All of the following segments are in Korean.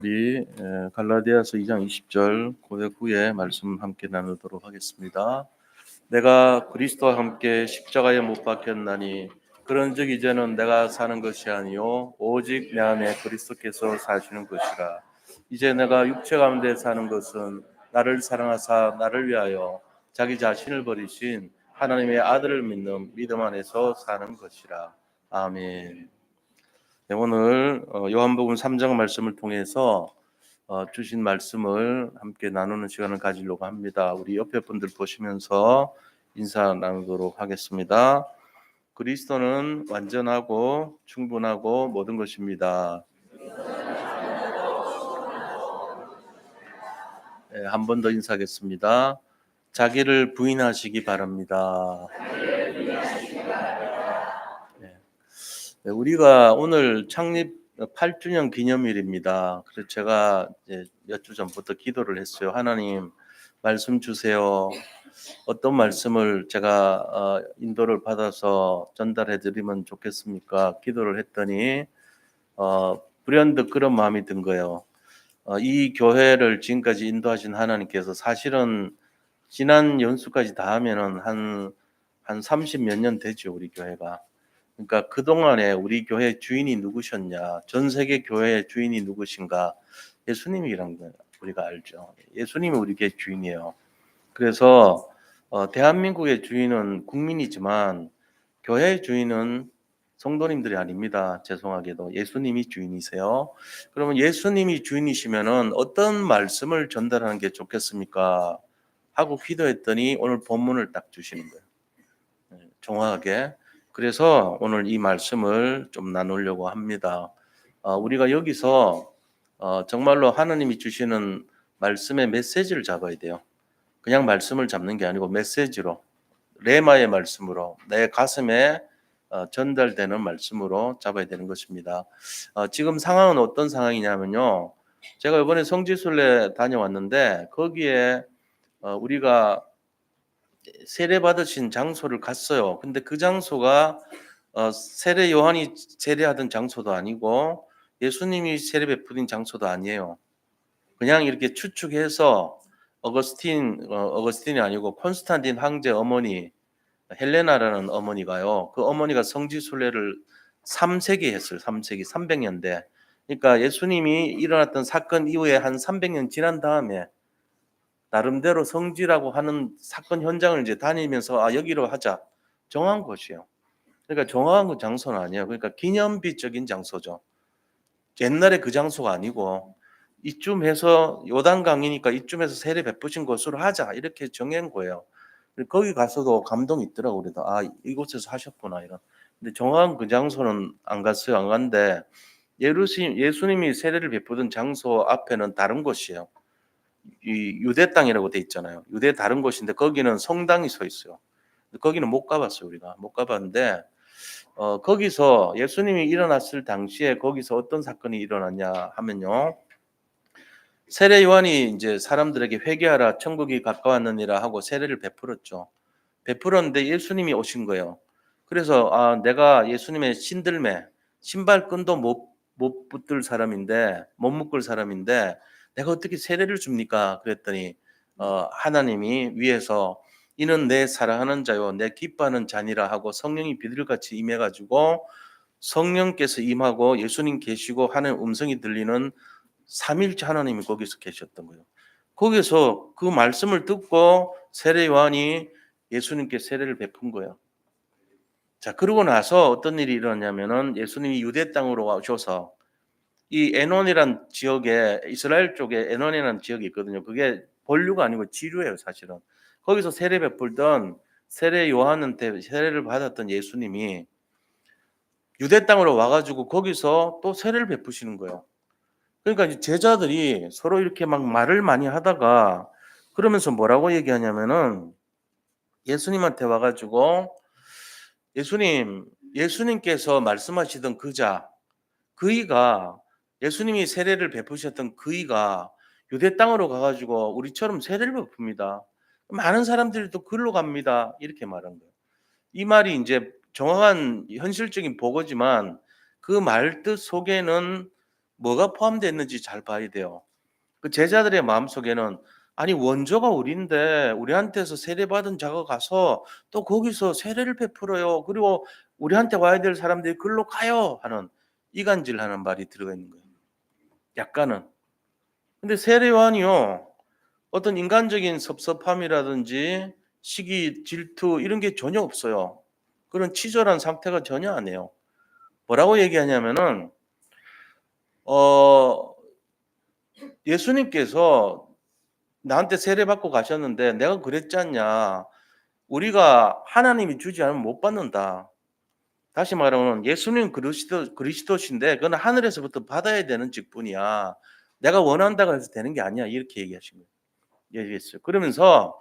우리 갈라디아서 2장 20절 고백 후에 말씀 함께 나누도록 하겠습니다. 내가 그리스도와 함께 십자가에 못 박혔나니 그런즉 이제는 내가 사는 것이 아니요 오직 내 안에 그리스도께서 사시는 것이라. 이제 내가 육체 가운데 사는 것은 나를 사랑하사 나를 위하여 자기 자신을 버리신 하나님의 아들을 믿는 믿음 안에서 사는 것이라. 아멘. 네, 오늘 요한복음 3장 말씀을 통해서 주신 말씀을 함께 나누는 시간을 가지려고 합니다. 우리 옆에 분들 보시면서 인사 나누도록 하겠습니다. 그리스도는 완전하고 충분하고 모든 것입니다. 네, 한 번 더 인사하겠습니다. 자기를 부인하시기 바랍니다. 네, 우리가 오늘 창립 8주년 기념일입니다. 그래서 제가 이제 몇 주 전부터 기도를 했어요. 하나님 말씀 주세요. 어떤 말씀을 제가 인도를 받아서 전달해 드리면 좋겠습니까? 기도를 했더니 불현듯 그런 마음이 든 거예요. 이 교회를 지금까지 인도하신 하나님께서 사실은 지난 연수까지 다 하면은 한 30 몇 년 되죠, 우리 교회가. 그러니까 그동안에 우리 교회 주인이 누구셨냐? 전 세계 교회의 주인이 누구신가? 예수님이란 거 우리가 알죠. 예수님이 우리 교회 주인이에요. 그래서 대한민국의 주인은 국민이지만 교회의 주인은 성도님들이 아닙니다. 죄송하게도 예수님이 주인이세요. 그러면 예수님이 주인이시면은 어떤 말씀을 전달하는 게 좋겠습니까? 하고 기도했더니 오늘 본문을 딱 주시는 거예요. 정확하게. 그래서 오늘 이 말씀을 좀 나누려고 합니다. 우리가 여기서 정말로 하나님이 주시는 말씀의 메시지를 잡아야 돼요. 그냥 말씀을 잡는 게 아니고 메시지로, 레마의 말씀으로 내 가슴에 전달되는 말씀으로 잡아야 되는 것입니다. 지금 상황은 어떤 상황이냐면요. 제가 이번에 성지순례 다녀왔는데 거기에 우리가 세례 받으신 장소를 갔어요. 근데 그 장소가 세례 요한이 세례하던 장소도 아니고 예수님이 세례 베푸신 장소도 아니에요. 그냥 이렇게 추측해서 어거스틴이 아니고 콘스탄틴 황제 어머니 헬레나라는 어머니가요. 그 어머니가 성지순례를 3세기 했어요. 3세기 300년대. 그러니까 예수님이 일어났던 사건 이후에 한 300년 지난 다음에 나름대로 성지라고 하는 사건 현장을 이제 다니면서 여기로 하자 정한 곳이에요. 그러니까 정한 그 장소는 아니에요. 그러니까 기념비적인 장소죠. 옛날에 그 장소가 아니고 이쯤 해서 요단강이니까 이쯤에서 세례 베푸신 곳으로 하자 이렇게 정한 거예요. 거기 가서도 감동이 있더라고. 그래도 이곳에서 하셨구나 이런. 근데 정확한 그 장소는 안 갔어요. 안 갔는데 예수님이 세례를 베푸던 장소 앞에는 다른 곳이에요. 이 유대 땅이라고 돼 있잖아요. 유대 다른 곳인데 거기는 성당이 서 있어요. 거기는 못 가봤어요. 우리가 못 가봤는데 거기서 예수님이 일어났을 당시에 거기서 어떤 사건이 일어났냐 하면요. 세례 요한이 이제 사람들에게 회개하라 천국이 가까웠느니라 하고 세례를 베풀었죠. 베풀었는데 예수님이 오신 거예요. 그래서 내가 예수님의 신들매 신발끈도 못 붙들 사람인데 못 묶을 사람인데 내가 어떻게 세례를 줍니까? 그랬더니 하나님이 위에서 이는 내 사랑하는 자요 내 기뻐하는 자니라 하고 성령이 비둘기같이 임해가지고 성령께서 임하고 예수님 계시고 하는 음성이 들리는 삼일째 하나님이 거기서 계셨던 거예요. 거기서 그 말씀을 듣고 세례 요한이 예수님께 세례를 베푼 거예요. 자, 그러고 나서 어떤 일이 일어났냐면은 예수님이 유대 땅으로 오셔서 이 에논이란 지역에 이스라엘 쪽에 에논이라는 지역이 있거든요. 그게 본류가 아니고 지류예요, 사실은. 거기서 세례 베풀던 세례 요한한테 세례를 받았던 예수님이 유대 땅으로 와가지고 거기서 또 세례를 베푸시는 거예요. 그러니까 이제 제자들이 서로 이렇게 막 말을 많이 하다가 그러면서 뭐라고 얘기하냐면은 예수님한테 와가지고 예수님께서 말씀하시던 그이가 예수님이 세례를 베푸셨던 그이가 유대 땅으로 가가지고 우리처럼 세례를 베풉니다. 많은 사람들이 또 글로 갑니다. 이렇게 말한 거예요. 이 말이 이제 정확한 현실적인 보고지만 그 말뜻 속에는 뭐가 포함되어 있는지 잘 봐야 돼요. 그 제자들의 마음속에는 아니 원조가 우리인데 우리한테서 세례받은 자가 가서 또 거기서 세례를 베풀어요. 그리고 우리한테 와야 될 사람들이 글로 가요 하는 이간질하는 말이 들어가 있는 거예요. 약간은. 근데 세례 요한이요. 어떤 인간적인 섭섭함이라든지 시기, 질투 이런 게 전혀 없어요. 그런 치졸한 상태가 전혀 안 해요. 뭐라고 얘기하냐면은 어 예수님께서 나한테 세례받고 가셨는데 내가 그랬지 않냐. 우리가 하나님이 주지 않으면 못 받는다. 다시 말하면 예수님 그리스도신데 그건 하늘에서부터 받아야 되는 직분이야. 내가 원한다고 해서 되는 게 아니야. 이렇게 얘기하신 거예요. 얘기했어요. 그러면서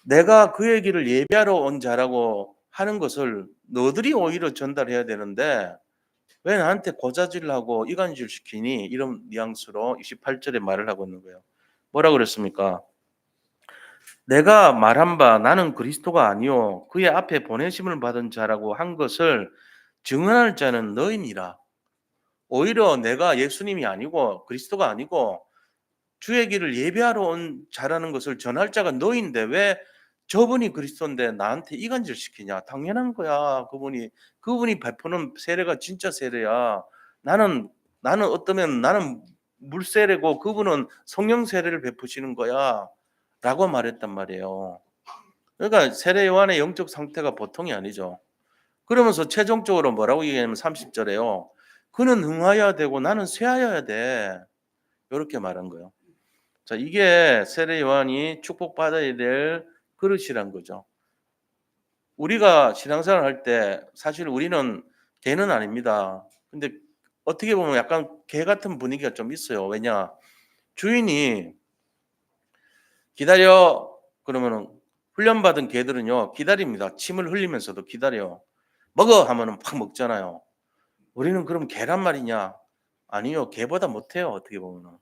내가 그 얘기를 예비하러 온 자라고 하는 것을 너들이 오히려 전달해야 되는데 왜 나한테 고자질하고 이간질 시키니? 이런 뉘앙스로 28절에 말을 하고 있는 거예요. 뭐라 그랬습니까? 내가 말한 바 나는 그리스도가 아니요 그의 앞에 보내심을 받은 자라고 한 것을 증언할 자는 너희니라. 오히려 내가 예수님이 아니고 그리스도가 아니고 주의 길을 예배하러 온 자라는 것을 전할 자가 너희인데 왜 저분이 그리스도인데 나한테 이간질 시키냐? 당연한 거야. 그분이 베푸는 세례가 진짜 세례야. 나는 어떠면 나는 물 세례고 그분은 성령 세례를 베푸시는 거야. 라고 말했단 말이에요. 그러니까 세례 요한의 영적 상태가 보통이 아니죠. 그러면서 최종적으로 뭐라고 얘기하냐면 30절에요. 그는 흥하여야 되고 나는 쇠하여야 돼. 이렇게 말한 거예요. 자, 이게 세례 요한이 축복받아야 될 그릇이란 거죠. 우리가 신앙생활 할 때 사실 우리는 개는 아닙니다. 근데 어떻게 보면 약간 개 같은 분위기가 좀 있어요. 왜냐? 주인이 기다려 그러면은 훈련받은 개들은요 기다립니다. 침을 흘리면서도 기다려. 먹어 하면은 팍 먹잖아요. 우리는 그럼 개란 말이냐? 아니요. 개보다 못해요. 어떻게 보면은.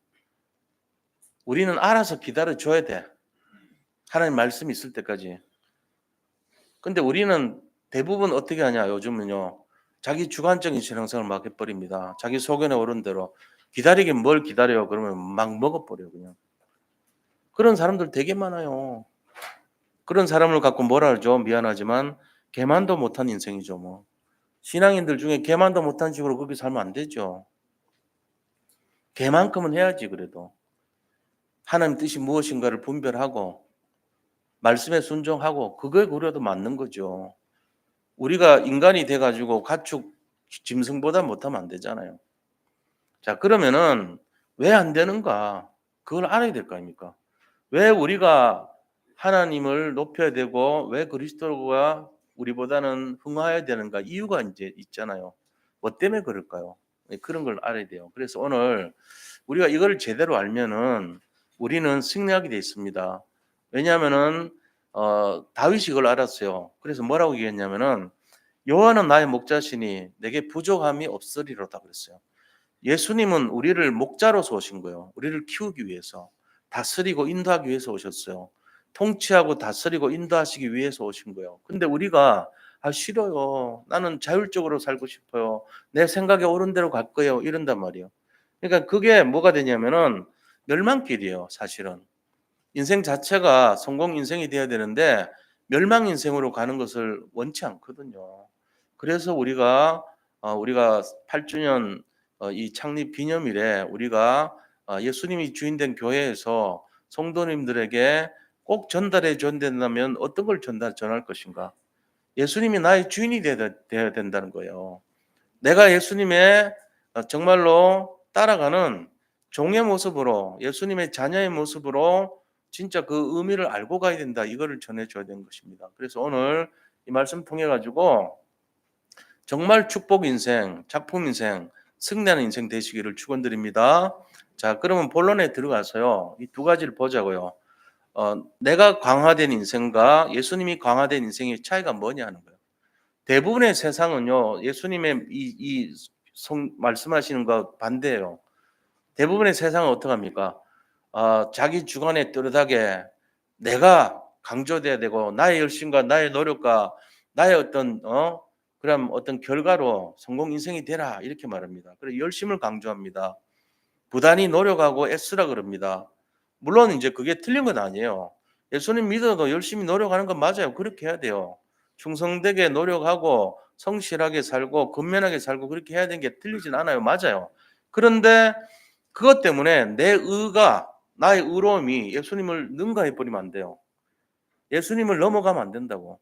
우리는 알아서 기다려 줘야 돼. 하나님 말씀이 있을 때까지. 근데 우리는 대부분 어떻게 하냐 요즘은요. 자기 주관적인 신앙생활을 막 해버립니다. 자기 소견에 오른 대로 기다리긴 뭘 기다려요. 그러면 막 먹어버려요 그냥. 그런 사람들 되게 많아요. 그런 사람을 갖고 뭐라 하죠? 미안하지만 개만도 못한 인생이죠 뭐. 신앙인들 중에 개만도 못한 식으로 그렇게 살면 안 되죠. 개만큼은 해야지 그래도. 하나님 뜻이 무엇인가를 분별하고 말씀에 순종하고 그거에 그래도 맞는 거죠. 우리가 인간이 돼가지고 가축 짐승보다 못하면 안 되잖아요. 자, 그러면은 왜 안 되는가? 그걸 알아야 될 거 아닙니까? 왜 우리가 하나님을 높여야 되고 왜 그리스도가 우리보다는 흥하여야 되는가? 이유가 이제 있잖아요. 뭐 때문에 그럴까요? 네, 그런 걸 알아야 돼요. 그래서 오늘 우리가 이걸 제대로 알면은 우리는 승리하게 돼 있습니다. 왜냐하면은 다윗이 이걸 알았어요. 그래서 뭐라고 얘기했냐면은 여호와는 나의 목자시니 내게 부족함이 없으리로다 그랬어요. 예수님은 우리를 목자로서 오신 거예요. 우리를 키우기 위해서 다스리고 인도하기 위해서 오셨어요. 통치하고 다스리고 인도하시기 위해서 오신 거예요. 근데 우리가 싫어요. 나는 자율적으로 살고 싶어요. 내 생각에 옳은 대로 갈 거예요. 이런단 말이에요. 그러니까 그게 뭐가 되냐면은 멸망길이에요. 사실은. 인생 자체가 성공 인생이 돼야 되는데 멸망 인생으로 가는 것을 원치 않거든요. 그래서 우리가 8주년 이 창립 기념일에 우리가 예수님이 주인된 교회에서 성도님들에게 꼭 전달해 줘야 된다면 어떤 걸 전할 것인가? 예수님이 나의 주인이 되어야 된다는 거예요. 내가 예수님의 정말로 따라가는 종의 모습으로 예수님의 자녀의 모습으로 진짜 그 의미를 알고 가야 된다. 이거를 전해줘야 되는 것입니다. 그래서 오늘 이 말씀 통해 가지고 정말 축복 인생, 작품 인생, 승리하는 인생 되시기를 축원드립니다. 자, 그러면 본론에 들어가서요. 이 두 가지를 보자고요. 내가 강화된 인생과 예수님이 강화된 인생의 차이가 뭐냐 하는 거예요. 대부분의 세상은요, 예수님의 말씀하시는 것 반대예요. 대부분의 세상은 어떡합니까? 자기 주관에 뚜렷하게 내가 강조돼야 되고 나의 열심과 나의 노력과 나의 그럼 어떤 결과로 성공 인생이 되라 이렇게 말합니다. 그래서 열심을 강조합니다. 부단히 노력하고 애쓰라 그럽니다. 물론 이제 그게 틀린 건 아니에요. 예수님 믿어도 열심히 노력하는 건 맞아요. 그렇게 해야 돼요. 충성되게 노력하고 성실하게 살고 근면하게 살고 그렇게 해야 되는 게 틀리진 않아요. 맞아요. 그런데 그것 때문에 내 의가 나의 의로움이 예수님을 능가해 버리면 안 돼요. 예수님을 넘어가면 안 된다고.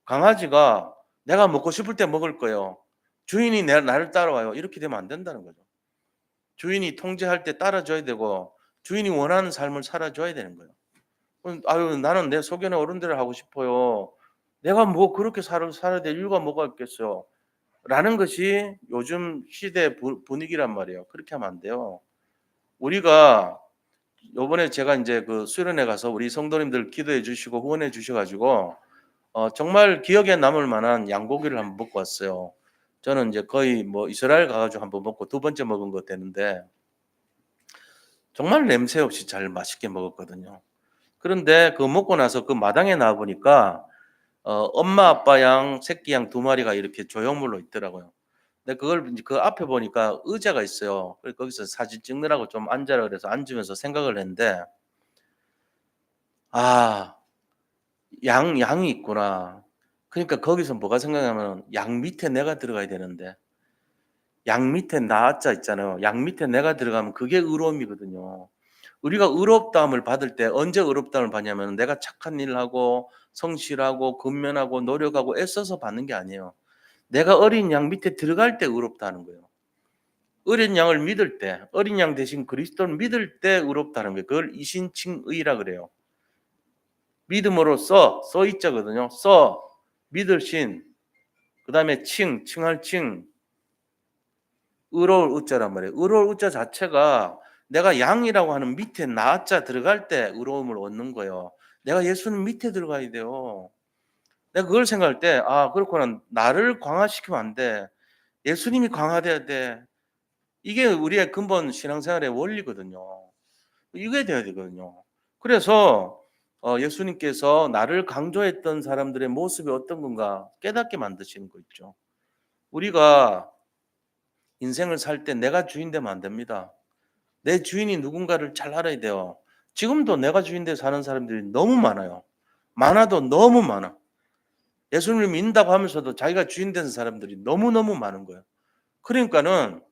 강아지가 내가 먹고 싶을 때 먹을 거예요. 주인이 나를 따라와요. 이렇게 되면 안 된다는 거죠. 주인이 통제할 때 따라줘야 되고 주인이 원하는 삶을 살아줘야 되는 거예요. 아유 나는 내 소견에 어른대로 하고 싶어요. 내가 뭐 그렇게 살아야 될 이유가 뭐가 있겠어요. 라는 것이 요즘 시대 분위기란 말이에요. 그렇게 하면 안 돼요. 우리가 요번에 제가 이제 그 수련회 가서 우리 성도님들 기도해 주시고 후원해 주셔 가지고 정말 기억에 남을 만한 양고기를 한번 먹고 왔어요. 저는 이제 거의 뭐 이스라엘 가 가지고 한번 먹고 두 번째 먹은 거 되는데 정말 냄새 없이 잘 맛있게 먹었거든요. 그런데 그거 먹고 나서 그 마당에 나와 보니까 엄마 아빠 양 새끼 양 두 마리가 이렇게 조형물로 있더라고요. 근데 그걸 이제 그 앞에 보니까 의자가 있어요. 그래서 거기서 사진 찍느라고 좀 앉으라 그래서 앉으면서 생각을 했는데 '아 양이 있구나.' 그러니까 거기서 뭐가 생각나면 양 밑에 내가 들어가야 되는데 양 밑에 나자 있잖아요. 양 밑에 내가 들어가면 그게 의로움이거든요. 우리가 의롭다함을 받을 때 언제 의롭다함을 받냐면 내가 착한 일을 하고 성실하고 근면하고 노력하고 애써서 받는 게 아니에요. 내가 어린 양 밑에 들어갈 때 의롭다는 거예요. 어린 양을 믿을 때, 어린 양 대신 그리스도를 믿을 때 의롭다는 거예요. 그걸 이신칭의라 그래요. 믿음으로써 써있자거든요. 믿을 신, 그 다음에 칭할 칭, 의로울 의자란 말이에요. 의로울 의자 자체가 내가 양이라고 하는 밑에 나자 들어갈 때 의로움을 얻는 거예요. 내가 예수님 밑에 들어가야 돼요. 내가 그걸 생각할 때 그렇구나. 나를 강화시키면 안 돼. 예수님이 강화돼야 돼. 이게 우리의 근본 신앙생활의 원리거든요. 이게 돼야 되거든요. 그래서 예수님께서 나를 강조했던 사람들의 모습이 어떤 건가 깨닫게 만드시는 거 있죠. 우리가 인생을 살 때 내가 주인 되면 안 됩니다. 내 주인이 누군가를 잘 알아야 돼요. 지금도 내가 주인 돼 사는 사람들이 너무 많아요. 많아도 너무 많아. 예수님을 믿는다고 하면서도 자기가 주인 된 사람들이 너무너무 많은 거예요. 그러니까는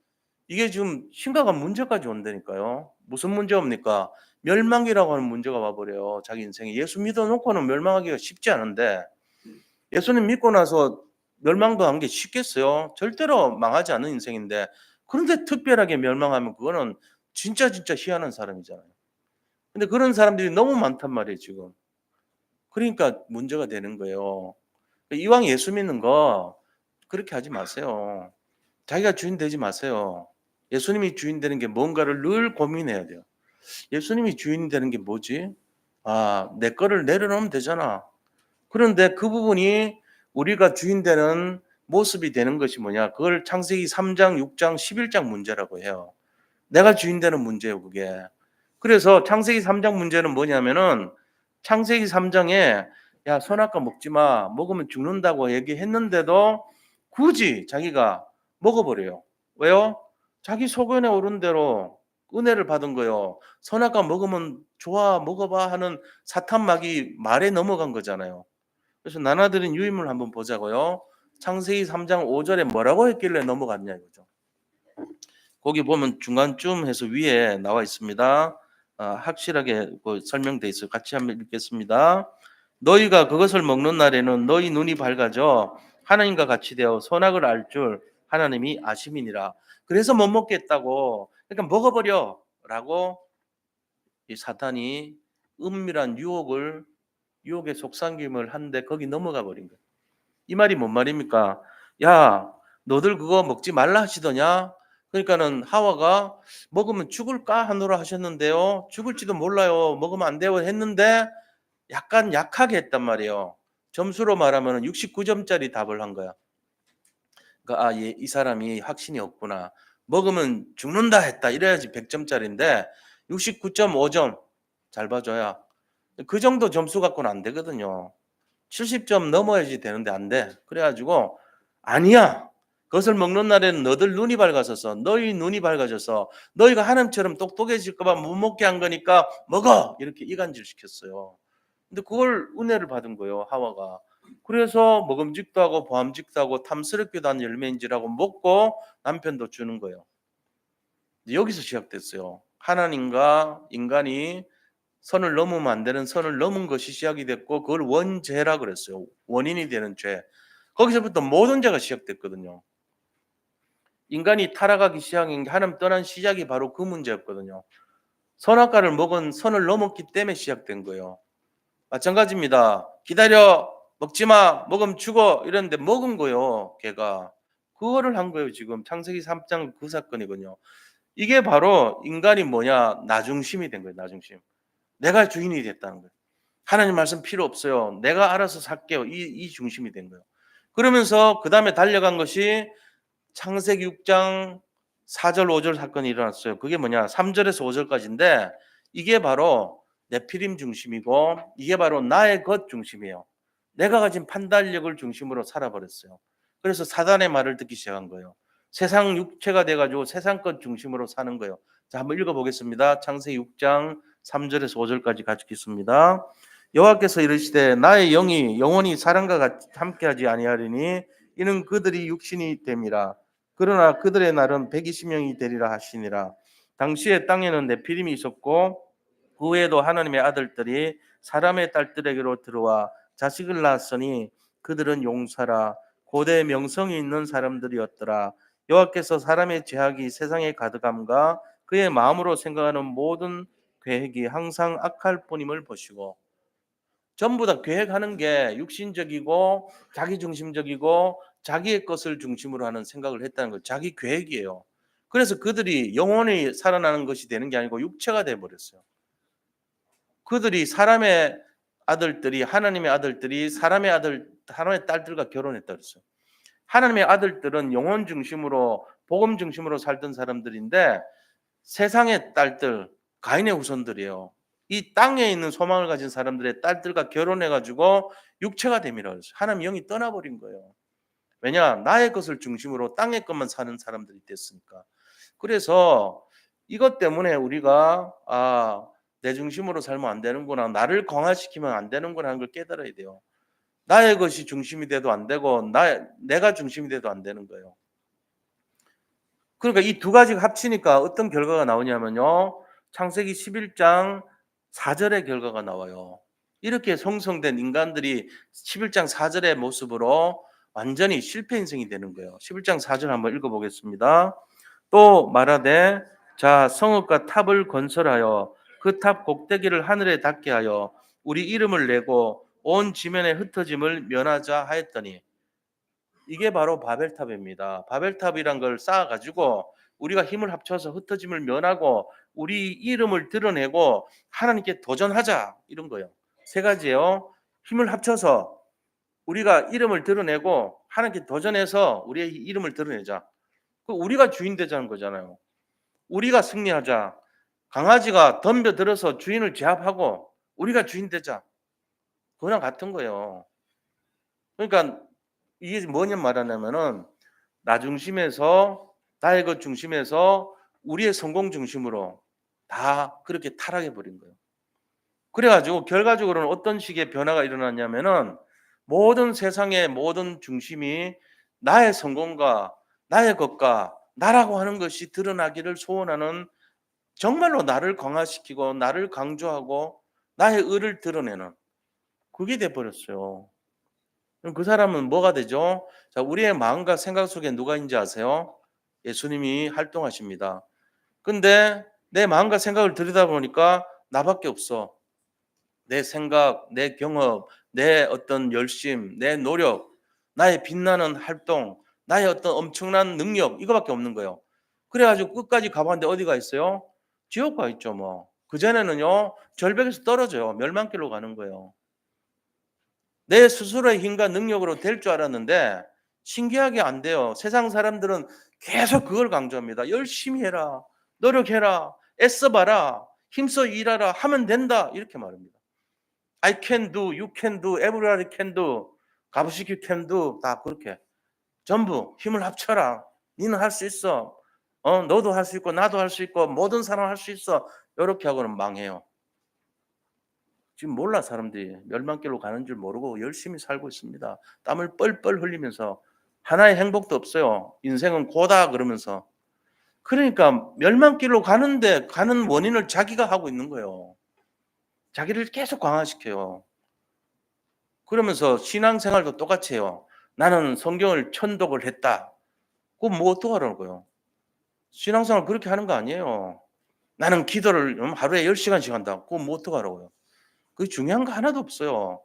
이게 지금 심각한 문제까지 온다니까요. 무슨 문제 옵니까? 멸망이라고 하는 문제가 와버려요. 자기 인생에. 예수 믿어놓고는 멸망하기가 쉽지 않은데 예수님 믿고 나서 멸망도 한 게 쉽겠어요? 절대로 망하지 않는 인생인데 그런데 특별하게 멸망하면 그거는 진짜 희한한 사람이잖아요. 근데 그런 사람들이 너무 많단 말이에요, 지금. 그러니까 문제가 되는 거예요. 이왕 예수 믿는 거 그렇게 하지 마세요. 자기가 주인 되지 마세요. 예수님이 주인 되는 게 뭔가를 늘 고민해야 돼요. 예수님이 주인 되는 게 뭐지? 내 거를 내려놓으면 되잖아. 그런데 그 부분이 우리가 주인 되는 모습이 되는 것이 뭐냐? 그걸 창세기 3장, 6장, 11장 문제라고 해요. 내가 주인 되는 문제예요, 그게. 그래서 창세기 3장 문제는 뭐냐면은 창세기 3장에 야, 선악과 먹지 마. 먹으면 죽는다고 얘기했는데도 굳이 자기가 먹어버려요. 왜요? 자기 소견에 오른 대로 은혜를 받은 거예요. 선악과 먹으면 좋아, 먹어봐 하는 사탄막이 말에 넘어간 거잖아요. 그래서 나나들인 유인물 한번 보자고요. 창세기 3장 5절에 뭐라고 했길래 넘어갔냐 이거죠. 거기 보면 중간쯤 해서 위에 나와 있습니다. 확실하게 설명되어 있어요. 같이 한번 읽겠습니다. 너희가 그것을 먹는 날에는 너희 눈이 밝아져 하나님과 같이 되어 선악을 알 줄 하나님이 아심이니라. 그래서 못 먹겠다고. 그러니까 먹어버려라고 이 사탄이 은밀한 유혹의 속삭임을 한데 거기 넘어가 버린 거예요. 이 말이 뭔 말입니까? 야, 너들 그거 먹지 말라 하시더냐? 그러니까는 하와가 먹으면 죽을까 하노라 하셨는데요. 죽을지도 몰라요. 먹으면 안 돼요 했는데 약간 약하게 했단 말이에요. 점수로 말하면 69점짜리 답을 한 거야. 그러니까 이 사람이 확신이 없구나. 먹으면 죽는다 했다. 이래야지 100점짜리인데 69.5점 잘 봐줘야. 그 정도 점수 갖고는 안 되거든요. 70점 넘어야지 되는데 안 돼. 그래가지고 아니야. 그것을 먹는 날에는 너희들 눈이 밝아져서 너희 눈이 밝아져서 너희가 하나님처럼 똑똑해질까 봐 못 먹게 한 거니까 먹어 이렇게 이간질 시켰어요. 근데 그걸 은혜를 받은 거예요, 하와가. 그래서 먹음직도 하고 보암직도 하고 탐스럽기도 한 열매인지라고 먹고 남편도 주는 거예요. 여기서 시작됐어요. 하나님과 인간이 선을 넘으면 안 되는 선을 넘은 것이 시작이 됐고 그걸 원죄라 그랬어요. 원인이 되는 죄. 거기서부터 모든 죄가 시작됐거든요. 인간이 타락하기 시작인 게 하나님 떠난 시작이 바로 그 문제였거든요. 선악과를 먹은 선을 넘었기 때문에 시작된 거예요. 마찬가지입니다. 기다려, 먹지 마, 먹으면 죽어 이랬는데 먹은 거예요. 걔가. 그거를 한 거예요. 지금 창세기 3장 그 사건이거든요. 이게 바로 인간이 뭐냐, 나중심이 된 거예요. 나중심. 내가 주인이 됐다는 거예요. 하나님 말씀 필요 없어요. 내가 알아서 살게요. 이 중심이 된 거예요. 그러면서 그 다음에 달려간 것이 창세기 6장 4절 5절 사건이 일어났어요. 그게 뭐냐, 3절에서 5절까지인데 이게 바로 네피림 중심이고 이게 바로 나의 것 중심이에요. 내가 가진 판단력을 중심으로 살아버렸어요. 그래서 사단의 말을 듣기 시작한 거예요. 세상 육체가 돼가지고 세상 것 중심으로 사는 거예요. 자, 한번 읽어보겠습니다. 창세기 6장 3절에서 5절까지 같이 읽습니다. 여호와께서 이르시되 나의 영이 영원히 사람과 같이 함께하지 아니하리니 이는 그들이 육신이 됨이라. 그러나 그들의 날은 120명이 되리라 하시니라. 당시에 땅에는 네피림이 있었고 그 외에도 하나님의 아들들이 사람의 딸들에게로 들어와 자식을 낳았으니 그들은 용사라 고대 명성이 있는 사람들이었더라. 여호와께서 사람의 죄악이 세상에 가득함과 그의 마음으로 생각하는 모든 계획이 항상 악할 뿐임을 보시고, 전부 다 계획하는 게 육신적이고 자기중심적이고 자기의 것을 중심으로 하는 생각을 했다는 거예요. 자기 계획이에요. 그래서 그들이 영원히 살아나는 것이 되는 게 아니고 육체가 돼버렸어요. 그들이 사람의 아들들이 하나님의 아들들이 사람의 딸들과 결혼했다 그랬어요. 하나님의 아들들은 영혼 중심으로 복음 중심으로 살던 사람들인데 세상의 딸들, 가인의 후손들이에요. 이 땅에 있는 소망을 가진 사람들의 딸들과 결혼해가지고 육체가 됨이라 그랬어요. 하나님 영이 떠나버린 거예요. 왜냐? 나의 것을 중심으로 땅의 것만 사는 사람들이 됐으니까. 그래서 이것 때문에 우리가 내 중심으로 살면 안 되는구나, 나를 강화시키면 안 되는구나 하는 걸 깨달아야 돼요. 나의 것이 중심이 돼도 안 되고 내가 중심이 돼도 안 되는 거예요. 그러니까 이 두 가지가 합치니까 어떤 결과가 나오냐면요. 창세기 11장 4절의 결과가 나와요. 이렇게 성성된 인간들이 11장 4절의 모습으로 완전히 실패 인생이 되는 거예요. 11장 4절 한번 읽어보겠습니다. 또 말하되 자 성읍과 탑을 건설하여 그 탑 꼭대기를 하늘에 닿게 하여 우리 이름을 내고 온 지면의 흩어짐을 면하자 하였더니, 이게 바로 바벨탑입니다. 바벨탑이란 걸 쌓아가지고 우리가 힘을 합쳐서 흩어짐을 면하고 우리 이름을 드러내고 하나님께 도전하자 이런 거예요. 세 가지예요. 힘을 합쳐서 우리가 이름을 드러내고 하나님께 도전해서 우리의 이름을 드러내자. 우리가 주인 되자는 거잖아요. 우리가 승리하자. 강아지가 덤벼들어서 주인을 제압하고 우리가 주인 되자. 그거랑 같은 거예요. 그러니까 이게 뭐냐 말하냐면은 나 중심에서 나의 것 중심에서 우리의 성공 중심으로 다 그렇게 타락해 버린 거예요. 그래가지고 결과적으로는 어떤 식의 변화가 일어났냐면은 모든 세상의 모든 중심이 나의 성공과 나의 것과 나라고 하는 것이 드러나기를 소원하는, 정말로 나를 강화시키고 나를 강조하고 나의 의를 드러내는 그게 돼버렸어요. 그럼 그 사람은 뭐가 되죠? 자, 우리의 마음과 생각 속에 누가 있는지 아세요? 예수님이 활동하십니다. 근데 내 마음과 생각을 들여다보니까 나밖에 없어. 내 생각, 내 경험, 내 어떤 열심, 내 노력, 나의 빛나는 활동, 나의 어떤 엄청난 능력, 이거밖에 없는 거예요. 그래가지고 끝까지 가봤는데 어디가 있어요? 지옥 가 있죠 뭐. 그전에는요 절벽에서 떨어져요. 멸망길로 가는 거예요. 내 스스로의 힘과 능력으로 될 줄 알았는데 신기하게 안 돼요. 세상 사람들은 계속 그걸 강조합니다. 열심히 해라, 노력해라, 애써봐라, 힘써 일하라, 하면 된다 이렇게 말합니다. I can do, you can do, everybody can do, 가부시키 can do, 다 그렇게. 전부 힘을 합쳐라. 니는 할 수 있어. 너도 할 수 있고 나도 할 수 있고 모든 사람 할 수 있어. 요렇게 하고는 망해요. 지금 몰라 사람들이 멸망길로 가는 줄 모르고 열심히 살고 있습니다. 땀을 뻘뻘 흘리면서 하나의 행복도 없어요. 인생은 고다 그러면서. 그러니까 멸망길로 가는 원인을 자기가 하고 있는 거예요. 자기를 계속 강화시켜요. 그러면서 신앙생활도 똑같이 해요. 나는 성경을 천독을 했다. 그럼 뭐 어떡하라고요? 신앙생활 그렇게 하는 거 아니에요. 나는 기도를 하루에 10시간씩 한다. 그럼 뭐 어떡하라고요? 그게 중요한 거 하나도 없어요.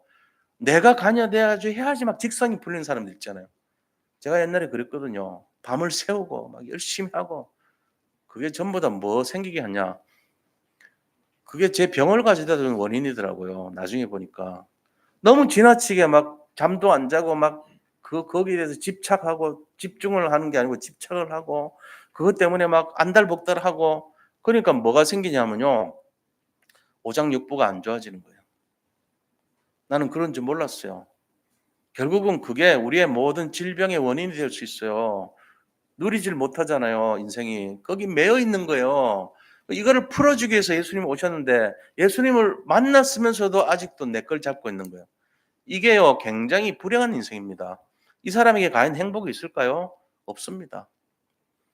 내가 관여돼야지 해야지 막 직성이 풀리는 사람들 있잖아요. 제가 옛날에 그랬거든요. 밤을 새우고 막 열심히 하고 그게 전부 다 뭐 생기게 하냐. 그게 제 병을 가져다 준 원인이더라고요. 나중에 보니까. 너무 지나치게 막 잠도 안 자고 막 거기에 대해서 집착하고 집중을 하는 게 아니고 집착을 하고 그것 때문에 막 안달복달하고 그러니까 뭐가 생기냐면요. 오장육부가 안 좋아지는 거예요. 나는 그런 줄 몰랐어요. 결국은 그게 우리의 모든 질병의 원인이 될 수 있어요. 누리질 못하잖아요, 인생이. 거기 매여 있는 거예요. 이거를 풀어주기 위해서 예수님 오셨는데 예수님을 만났으면서도 아직도 내 걸 잡고 있는 거예요. 이게요, 굉장히 불행한 인생입니다. 이 사람에게 과연 행복이 있을까요? 없습니다.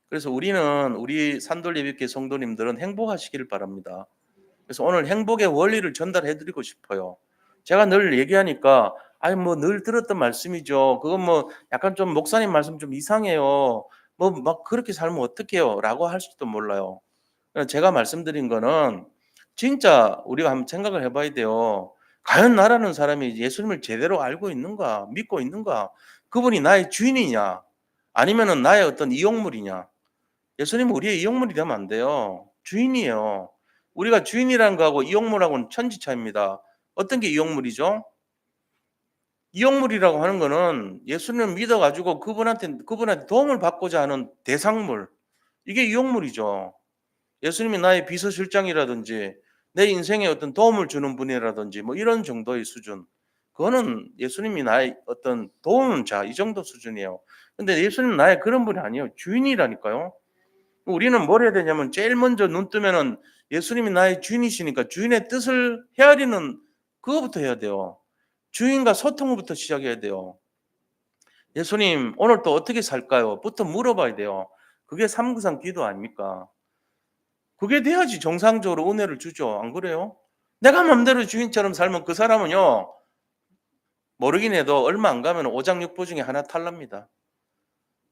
그래서 우리 산돌예비교회 성도님들은 행복하시기를 바랍니다. 그래서 오늘 행복의 원리를 전달해 드리고 싶어요. 제가 늘 얘기하니까 아니 뭐 늘 들었던 말씀이죠. 그건 뭐 약간 좀 목사님 말씀 좀 이상해요. 뭐 막 그렇게 살면 어떡해요?라고 할 수도 몰라요. 제가 말씀드린 거는 진짜 우리가 한번 생각을 해 봐야 돼요. 과연 나라는 사람이 예수님을 제대로 알고 있는가? 믿고 있는가? 그분이 나의 주인이냐? 아니면은 나의 어떤 이용물이냐? 예수님은 우리의 이용물이 되면 안 돼요. 주인이에요. 우리가 주인이라는 거하고 이용물하고는 천지차이입니다. 어떤 게 이용물이죠? 이용물이라고 하는 거는 예수님을 믿어 가지고 그분한테 도움을 받고자 하는 대상물. 이게 이용물이죠. 예수님이 나의 비서실장이라든지 내 인생에 어떤 도움을 주는 분이라든지 뭐 이런 정도의 수준. 그거는 예수님이 나의 어떤 도움자 이 정도 수준이에요. 근데 예수님은 나의 그런 분이 아니에요. 주인이라니까요. 우리는 뭘 해야 되냐면 제일 먼저 눈 뜨면은 예수님이 나의 주인이시니까 주인의 뜻을 헤아리는 그거부터 해야 돼요. 주인과 소통부터 시작해야 돼요. 예수님 오늘 또 어떻게 살까요? 부터 물어봐야 돼요. 그게 삼구상 기도 아닙니까? 그게 돼야지 정상적으로 은혜를 주죠. 안 그래요? 내가 맘대로 주인처럼 살면 그 사람은요, 모르긴 해도 얼마 안 가면 오장육부 중에 하나 탈납니다.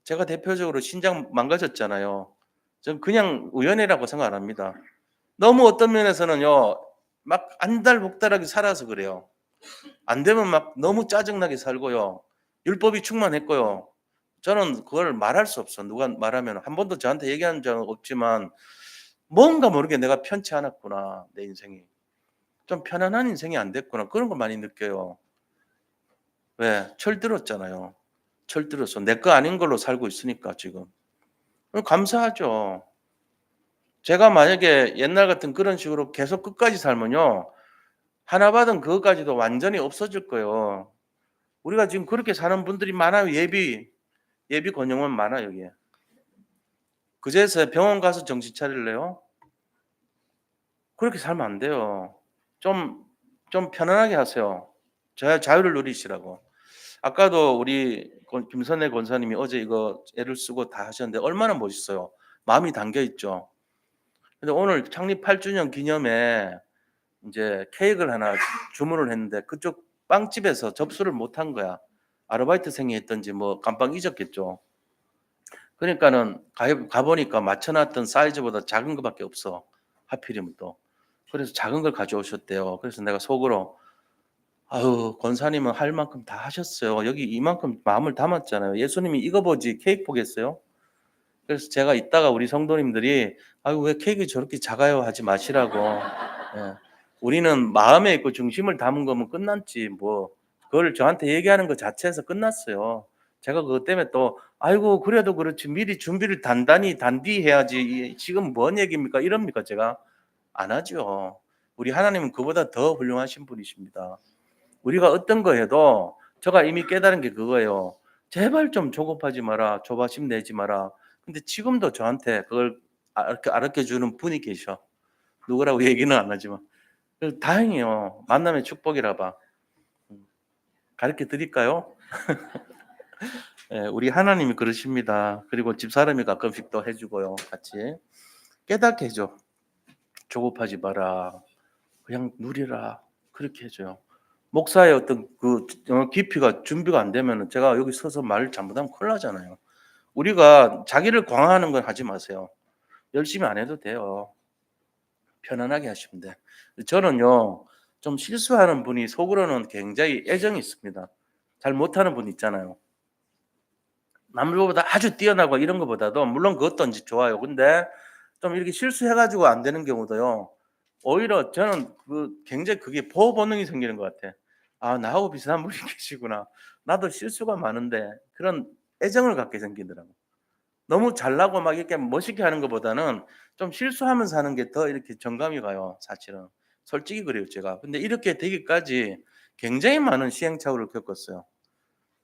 제가 대표적으로 신장 망가졌잖아요. 전 그냥 우연이라고 생각 안 합니다. 너무 어떤 면에서는요, 막 안달복달하게 살아서 그래요. 안 되면 막 너무 짜증나게 살고요. 율법이 충만했고요. 저는 그걸 말할 수 없어. 누가 말하면 한 번도 저한테 얘기한 적은 없지만 뭔가 모르게 내가 편치 않았구나. 내 인생이. 좀 편안한 인생이 안 됐구나. 그런 걸 많이 느껴요. 왜? 철들었잖아요. 철들었어. 내 거 아닌 걸로 살고 있으니까 지금. 감사하죠. 제가 만약에 옛날 같은 그런 식으로 계속 끝까지 살면요. 하나 받은 그것까지도 완전히 없어질 거예요. 우리가 지금 그렇게 사는 분들이 많아요. 예비 권역만 많아 여기에. 그제서 병원 가서 정신 차릴래요? 그렇게 살면 안 돼요. 좀 편안하게 하세요. 자유를 누리시라고. 아까도 우리 김선혜 권사님이 어제 이거 애를 쓰고 다 하셨는데 얼마나 멋있어요. 마음이 담겨 있죠. 근데 오늘 창립 8주년 기념에 이제 케이크를 하나 주문을 했는데 그쪽 빵집에서 접수를 못 한 거야. 아르바이트생이 했던지 뭐 깜빡 잊었겠죠. 그러니까는 가 보니까 맞춰 놨던 사이즈보다 작은 거밖에 없어. 하필이면 또. 그래서 작은 걸 가져오셨대요. 그래서 내가 속으로 아유, 권사님은 할 만큼 다 하셨어요. 여기 이만큼 마음을 담았잖아요. 예수님이 이거 보지 케이크 보겠어요? 그래서 제가 이따가 우리 성도님들이 아유, 왜 케이크 저렇게 작아요? 하지 마시라고. 예. 우리는 마음에 있고 중심을 담은 거면 끝났지 뭐 그걸 저한테 얘기하는 것 자체에서 끝났어요. 제가 그것 때문에 또 아이고 그래도 그렇지 미리 준비를 단디 해야지 지금 뭔 얘기입니까? 이럽니까 제가? 안 하죠. 우리 하나님은 그보다 더 훌륭하신 분이십니다. 우리가 어떤 거 해도 제가 이미 깨달은 게 그거예요. 제발 좀 조급하지 마라. 조바심 내지 마라. 근데 지금도 저한테 그걸 가르쳐 주는 분이 계셔. 누구라고 얘기는 안 하지만. 그래서 다행이에요. 만남의 축복이라 봐. 가르쳐 드릴까요? 예, 우리 하나님이 그러십니다. 그리고 집사람이 가끔씩 또 해 주고요. 같이. 깨닫게 해 줘. 조급하지 마라. 그냥 누리라. 그렇게 해 줘요. 목사의 어떤 깊이가 준비가 안 되면은 제가 여기 서서 말 잘못하면 큰일 나잖아요. 우리가 자기를 광화하는 건 하지 마세요. 열심히 안 해도 돼요. 편안하게 하시면 돼. 저는요, 좀 실수하는 분이 속으로는 굉장히 애정이 있습니다. 잘 못하는 분 있잖아요. 남들보다 아주 뛰어나고 이런 것보다도 물론 그것도 이제 좋아요. 근데 좀 이렇게 실수해가지고 안 되는 경우도요. 오히려 저는 굉장히 그게 보호 본능이 생기는 것 같아. 아, 나하고 비슷한 분이 계시구나. 나도 실수가 많은데 그런 애정을 갖게 생기더라고. 너무 잘나고 막 이렇게 멋있게 하는 것보다는 좀 실수하면서 하는 게 더 이렇게 정감이 가요, 사실은. 솔직히 그래요, 제가. 근데 이렇게 되기까지 굉장히 많은 시행착오를 겪었어요.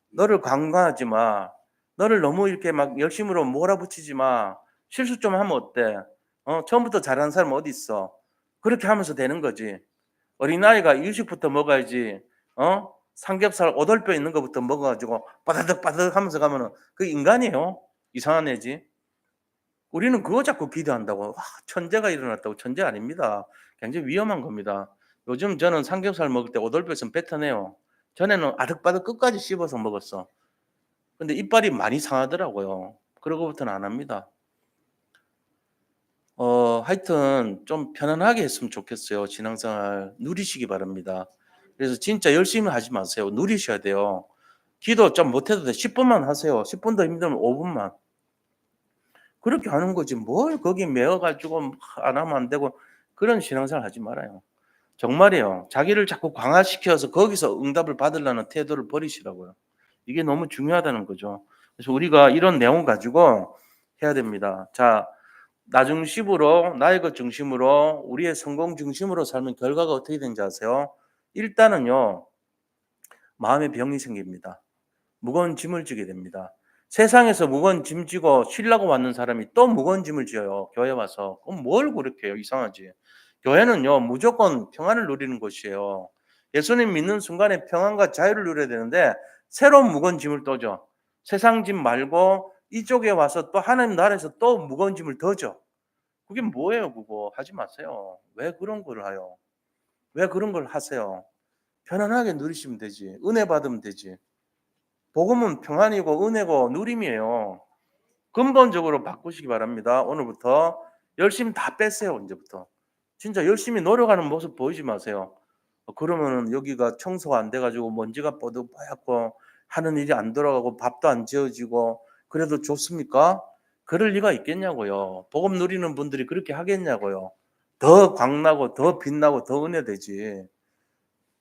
너를 관광하지 마. 너를 너무 이렇게 막 열심으로 몰아붙이지 마. 실수 좀 하면 어때? 처음부터 잘하는 사람 어디 있어? 그렇게 하면서 되는 거지. 어린아이가 유식부터 먹어야지. 삼겹살 오돌뼈 있는 것부터 먹어가지고 바다득 바다득 하면서 가면은 그 인간이에요. 이상한 애지. 우리는 그거 자꾸 기대한다고. 와, 천재가 일어났다고. 천재 아닙니다. 굉장히 위험한 겁니다. 요즘 저는 삼겹살 먹을 때 오돌뼈 있으면 뱉어내요. 전에는 아득바득 끝까지 씹어서 먹었어. 근데 이빨이 많이 상하더라고요. 그러고부터는 안 합니다. 하여튼 좀 편안하게 했으면 좋겠어요. 신앙생활 누리시기 바랍니다. 그래서 진짜 열심히 하지 마세요. 누리셔야 돼요. 기도 좀 못해도 돼. 10분만 하세요. 10분 더 힘들면 5분만. 그렇게 하는 거지. 뭘 거기 매어가지고 안 하면 안 되고 그런 신앙생활 하지 말아요. 정말이에요. 자기를 자꾸 강화시켜서 거기서 응답을 받으려는 태도를 버리시라고요. 이게 너무 중요하다는 거죠. 그래서 우리가 이런 내용 가지고 해야 됩니다. 자, 나 중심으로, 나의 것 중심으로, 우리의 성공 중심으로 살면 결과가 어떻게 되는지 아세요? 일단은요, 마음의 병이 생깁니다. 무거운 짐을 지게 됩니다. 세상에서 무거운 짐 지고 쉬려고 왔는 사람이 또 무거운 짐을 지어요. 교회 와서. 그럼 뭘 그렇게 해요? 이상하지. 교회는요, 무조건 평안을 누리는 곳이에요. 예수님 믿는 순간에 평안과 자유를 누려야 되는데 새로운 무거운 짐을 또 져. 세상 짐 말고 이쪽에 와서 또 하나님 나라에서 또 무거운 짐을 더 져. 그게 뭐예요, 그거? 하지 마세요. 왜 그런 걸 해요? 왜 그런 걸 하세요? 편안하게 누리시면 되지. 은혜 받으면 되지. 복음은 평안이고 은혜고 누림이에요. 근본적으로 바꾸시기 바랍니다. 오늘부터 열심히 다 빼세요. 이제부터. 진짜 열심히 노력하는 모습 보이지 마세요. 그러면은 여기가 청소가 안 돼가지고 먼지가 뽀득뽀얗고 하는 일이 안 돌아가고 밥도 안 지어지고 그래도 좋습니까? 그럴 리가 있겠냐고요. 복음 누리는 분들이 그렇게 하겠냐고요. 더 광나고 더 빛나고 더 은혜되지.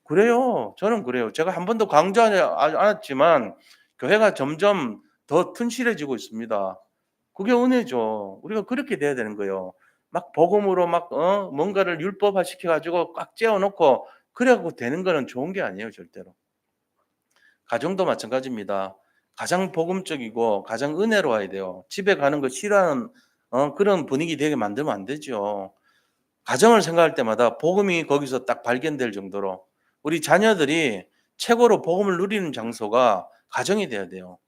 그래요. 저는 그래요. 제가 한 번도 강조하지 않았지만 교회가 점점 더 튼실해지고 있습니다. 그게 은혜죠. 우리가 그렇게 돼야 되는 거예요. 막 복음으로 막 뭔가를 율법화 시켜 가지고 꽉 째어 놓고 그래 갖고 되는 거는 좋은 게 아니에요, 절대로. 가정도 마찬가지입니다. 가장 복음적이고 가장 은혜로워야 돼요. 집에 가는 거 싫어하는 그런 분위기 되게 만들면 안 되죠. 가정을 생각할 때마다 복음이 거기서 딱 발견될 정도로 우리 자녀들이 최고로 복음을 누리는 장소가 가정이 돼야 돼요.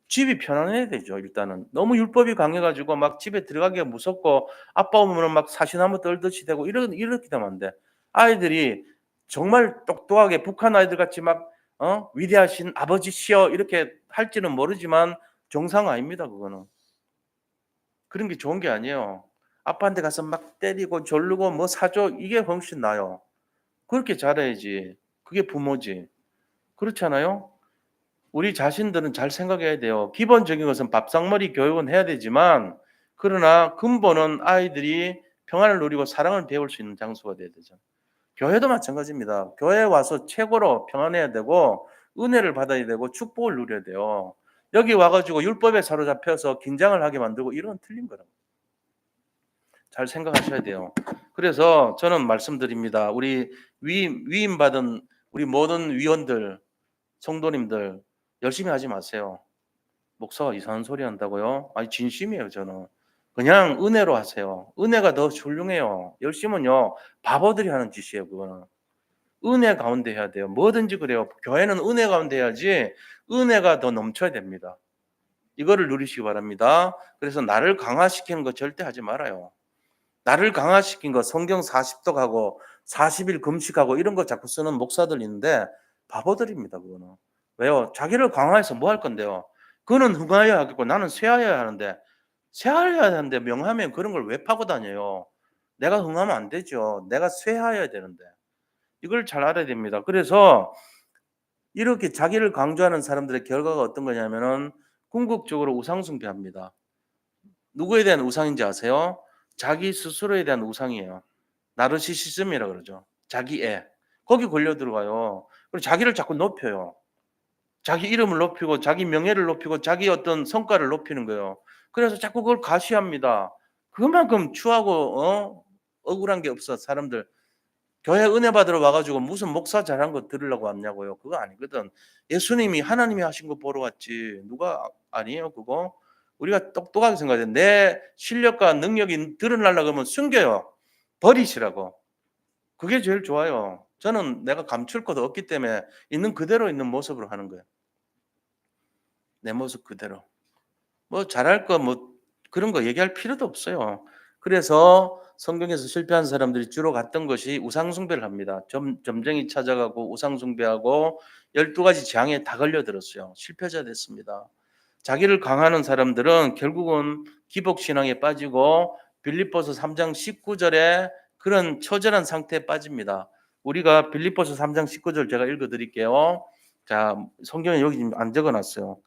집이 편안해야 되죠, 일단은. 너무 율법이 강해 가지고 막 집에 들어가기가 무섭고 아빠 오면은 막 사시나무 떨듯이 되고 이렇게 되면 안 돼. 아이들이 정말 똑똑하게 북한 아이들 같이 막 위대하신 아버지시여 이렇게 할지는 모르지만 정상 아닙니다, 그거는. 그런 게 좋은 게 아니에요. 아빠한테 가서 막 때리고 졸르고 뭐 사줘 이게 훨씬 나아요. 그렇게 잘해야지. 그게 부모지. 그렇잖아요? 우리 자신들은 잘 생각해야 돼요. 기본적인 것은 밥상머리 교육은 해야 되지만 그러나 근본은 아이들이 평안을 누리고 사랑을 배울 수 있는 장소가 돼야 되죠. 교회도 마찬가지입니다. 교회에 와서 최고로 평안해야 되고 은혜를 받아야 되고 축복을 누려야 돼요. 여기 와가지고 율법에 사로잡혀서 긴장을 하게 만들고 이런 틀린 거라고. 잘 생각하셔야 돼요. 그래서 저는 말씀드립니다. 우리 위임받은 우리 모든 위원들, 성도님들 열심히 하지 마세요. 목사가 이상한 소리 한다고요? 아니 진심이에요 저는. 그냥 은혜로 하세요. 은혜가 더 훌륭해요. 열심은요 바보들이 하는 짓이에요 그거는. 은혜 가운데 해야 돼요. 뭐든지 그래요. 교회는 은혜 가운데 해야지 은혜가 더 넘쳐야 됩니다. 이거를 누리시기 바랍니다. 그래서 나를 강화시키는 거 절대 하지 말아요. 나를 강화시킨 거 성경 40도 가고 40일 금식하고 이런 거 자꾸 쓰는 목사들 있는데 바보들입니다 그거는. 왜요? 자기를 강화해서 뭐 할 건데요? 그는 흥하여야 하겠고 나는 쇠하여야 하는데 쇠하여야 하는데 명하면 그런 걸 왜 파고 다녀요? 내가 흥하면 안 되죠. 내가 쇠하여야 되는데. 이걸 잘 알아야 됩니다. 그래서 이렇게 자기를 강조하는 사람들의 결과가 어떤 거냐면은 궁극적으로 우상 숭배합니다. 누구에 대한 우상인지 아세요? 자기 스스로에 대한 우상이에요. 나르시시즘이라 그러죠. 자기애. 거기 걸려 들어가요. 그리고 자기를 자꾸 높여요. 자기 이름을 높이고 자기 명예를 높이고 자기 어떤 성과를 높이는 거예요. 그래서 자꾸 그걸 과시합니다. 그만큼 추하고 억울한 게 없어 사람들. 교회 은혜 받으러 와가지고 무슨 목사 잘한 거 들으려고 왔냐고요. 그거 아니거든. 예수님이 하나님이 하신 거 보러 왔지. 누가 아니에요 그거. 우리가 똑똑하게 생각해야 돼. 내 실력과 능력이 드러나려고 하면 숨겨요. 버리시라고. 그게 제일 좋아요. 저는 내가 감출 것도 없기 때문에 있는 그대로 있는 모습으로 하는 거예요. 내 모습 그대로. 뭐 잘할 거 뭐 그런 거 얘기할 필요도 없어요. 그래서 성경에서 실패한 사람들이 주로 갔던 것이 우상 숭배를 합니다. 점쟁이 찾아가고 우상 숭배하고 12가지 재앙에 다 걸려들었어요. 실패자 됐습니다. 자기를 강하는 사람들은 결국은 기복 신앙에 빠지고 빌립보서 3장 19절에 그런 처절한 상태에 빠집니다. 우리가 빌립보서 3장 19절 제가 읽어 드릴게요. 자, 성경에 여기 안 적어 놨어요.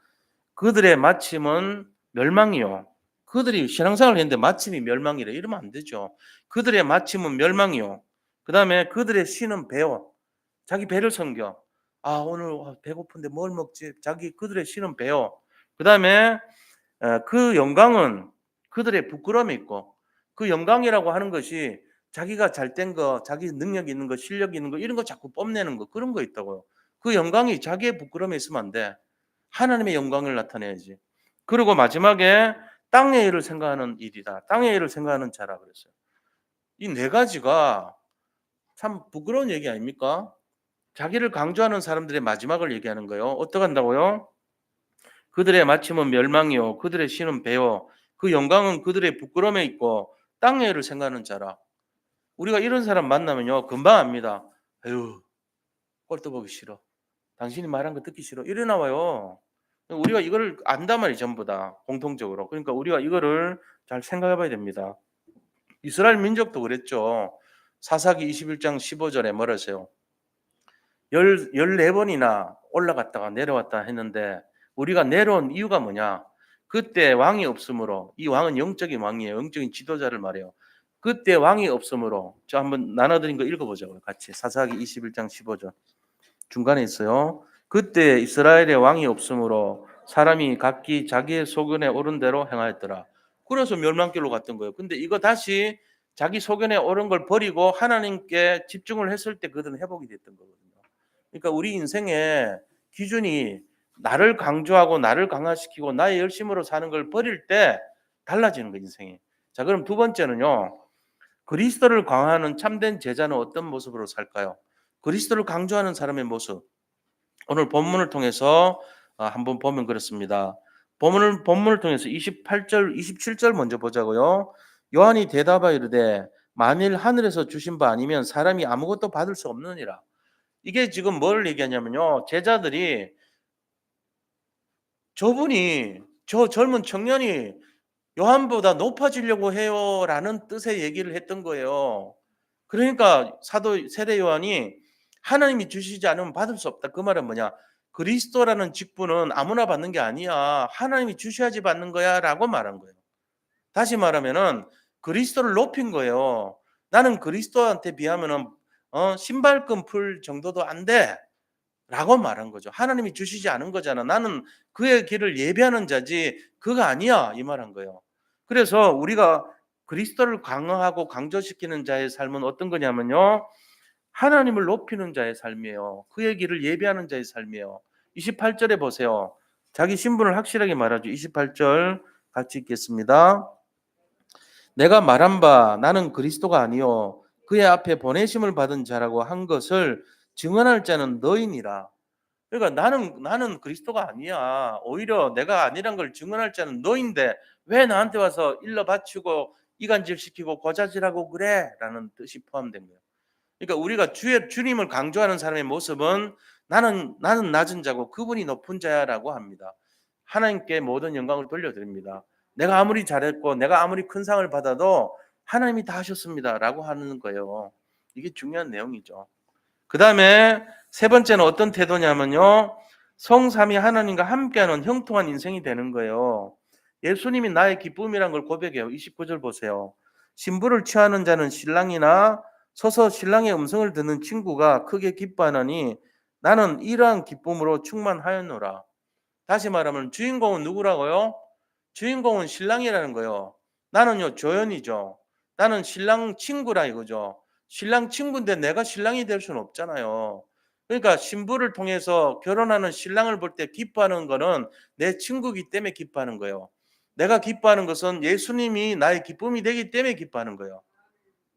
그들의 마침은 멸망이요. 그들이 신앙생활을 했는데 마침이 멸망이래. 이러면 안 되죠. 그들의 마침은 멸망이요. 그 다음에 그들의 신은 배요. 자기 배를 섬겨. 아, 오늘 배고픈데 뭘 먹지? 그들의 신은 배요. 그 다음에 그 영광은 그들의 부끄러움이 있고 그 영광이라고 하는 것이 자기가 잘된 거, 자기 능력 있는 거, 실력 있는 거 이런 거 자꾸 뽐내는 거 그런 거 있다고요. 그 영광이 자기의 부끄러움에 있으면 안 돼. 하나님의 영광을 나타내야지. 그리고 마지막에 땅의 일을 생각하는 일이다. 땅의 일을 생각하는 자라 그랬어요. 이 네 가지가 참 부끄러운 얘기 아닙니까? 자기를 강조하는 사람들의 마지막을 얘기하는 거예요. 어떻게 한다고요? 그들의 마침은 멸망이요. 그들의 신은 배요. 그 영광은 그들의 부끄러움에 있고 땅의 일을 생각하는 자라. 우리가 이런 사람 만나면요. 금방 압니다. 에휴, 꼴도 보기 싫어. 당신이 말한 거 듣기 싫어. 이래 나와요. 우리가 이걸 안단 말이 전부 다 공통적으로. 그러니까 우리가 이거를 잘 생각해 봐야 됩니다. 이스라엘 민족도 그랬죠. 사사기 21장 15절에 뭐라 했어요? 14번이나 올라갔다가 내려왔다 했는데 우리가 내려온 이유가 뭐냐? 그때 왕이 없으므로 이 왕은 영적인 왕이에요. 영적인 지도자를 말해요. 그때 왕이 없으므로 저 한번 나눠드린 거 읽어보자고요. 같이 사사기 21장 15절 중간에 있어요. 그때 이스라엘의 왕이 없으므로 사람이 각기 자기의 소견에 옳은 대로 행하였더라. 그래서 멸망길로 갔던 거예요. 근데 이거 다시 자기 소견에 옳은 걸 버리고 하나님께 집중을 했을 때 그들은 회복이 됐던 거거든요. 그러니까 우리 인생의 기준이 나를 강조하고 나를 강화시키고 나의 열심으로 사는 걸 버릴 때 달라지는 거 인생이. 자, 그럼 두 번째는요. 그리스도를 강화하는 참된 제자는 어떤 모습으로 살까요? 그리스도를 강조하는 사람의 모습. 오늘 본문을 통해서 한번 보면 그렇습니다. 본문을 통해서 28절, 27절 먼저 보자고요. 요한이 대답하여 이르되 만일 하늘에서 주신 바 아니면 사람이 아무것도 받을 수 없느니라. 이게 지금 뭘 얘기하냐면요. 제자들이 저 젊은 청년이 요한보다 높아지려고 해요라는 뜻의 얘기를 했던 거예요. 그러니까 사도 세례 요한이 하나님이 주시지 않으면 받을 수 없다. 그 말은 뭐냐? 그리스도라는 직분은 아무나 받는 게 아니야. 하나님이 주셔야지 받는 거야라고 말한 거예요. 다시 말하면은 그리스도를 높인 거예요. 나는 그리스도한테 비하면은 신발끈 풀 정도도 안 돼. 라고 말한 거죠. 하나님이 주시지 않은 거잖아. 나는 그의 길을 예배하는 자지 그가 아니야. 이 말한 거예요. 그래서 우리가 그리스도를 강화하고 강조시키는 자의 삶은 어떤 거냐면요. 하나님을 높이는 자의 삶이에요. 그의 길을 예배하는 자의 삶이에요. 28절에 보세요. 자기 신분을 확실하게 말하죠. 28절 같이 읽겠습니다. 내가 말한 바 나는 그리스도가 아니요 그의 앞에 보내심을 받은 자라고 한 것을 증언할 자는 너희니라. 그러니까 나는 그리스도가 아니야. 오히려 내가 아니란 걸 증언할 자는 너인데 왜 나한테 와서 일러 바치고 이간질시키고 고자질하고 그래?라는 뜻이 포함된 거예요. 그러니까 우리가 주님을 강조하는 사람의 모습은 나는 낮은 자고 그분이 높은 자야라고 합니다. 하나님께 모든 영광을 돌려드립니다. 내가 아무리 잘했고 내가 아무리 큰 상을 받아도 하나님이 다 하셨습니다라고 하는 거예요. 이게 중요한 내용이죠. 그 다음에 세 번째는 어떤 태도냐면요. 성삼위 하나님과 함께하는 형통한 인생이 되는 거예요. 예수님이 나의 기쁨이란 걸 고백해요. 29절 보세요. 신부를 취하는 자는 신랑이나 서서 신랑의 음성을 듣는 친구가 크게 기뻐하나니 나는 이러한 기쁨으로 충만하였노라. 다시 말하면 주인공은 누구라고요? 주인공은 신랑이라는 거예요. 나는요 조연이죠. 나는 신랑 친구라 이거죠. 신랑 친구인데 내가 신랑이 될 수는 없잖아요. 그러니까 신부를 통해서 결혼하는 신랑을 볼 때 기뻐하는 거는 내 친구이기 때문에 기뻐하는 거예요. 내가 기뻐하는 것은 예수님이 나의 기쁨이 되기 때문에 기뻐하는 거예요.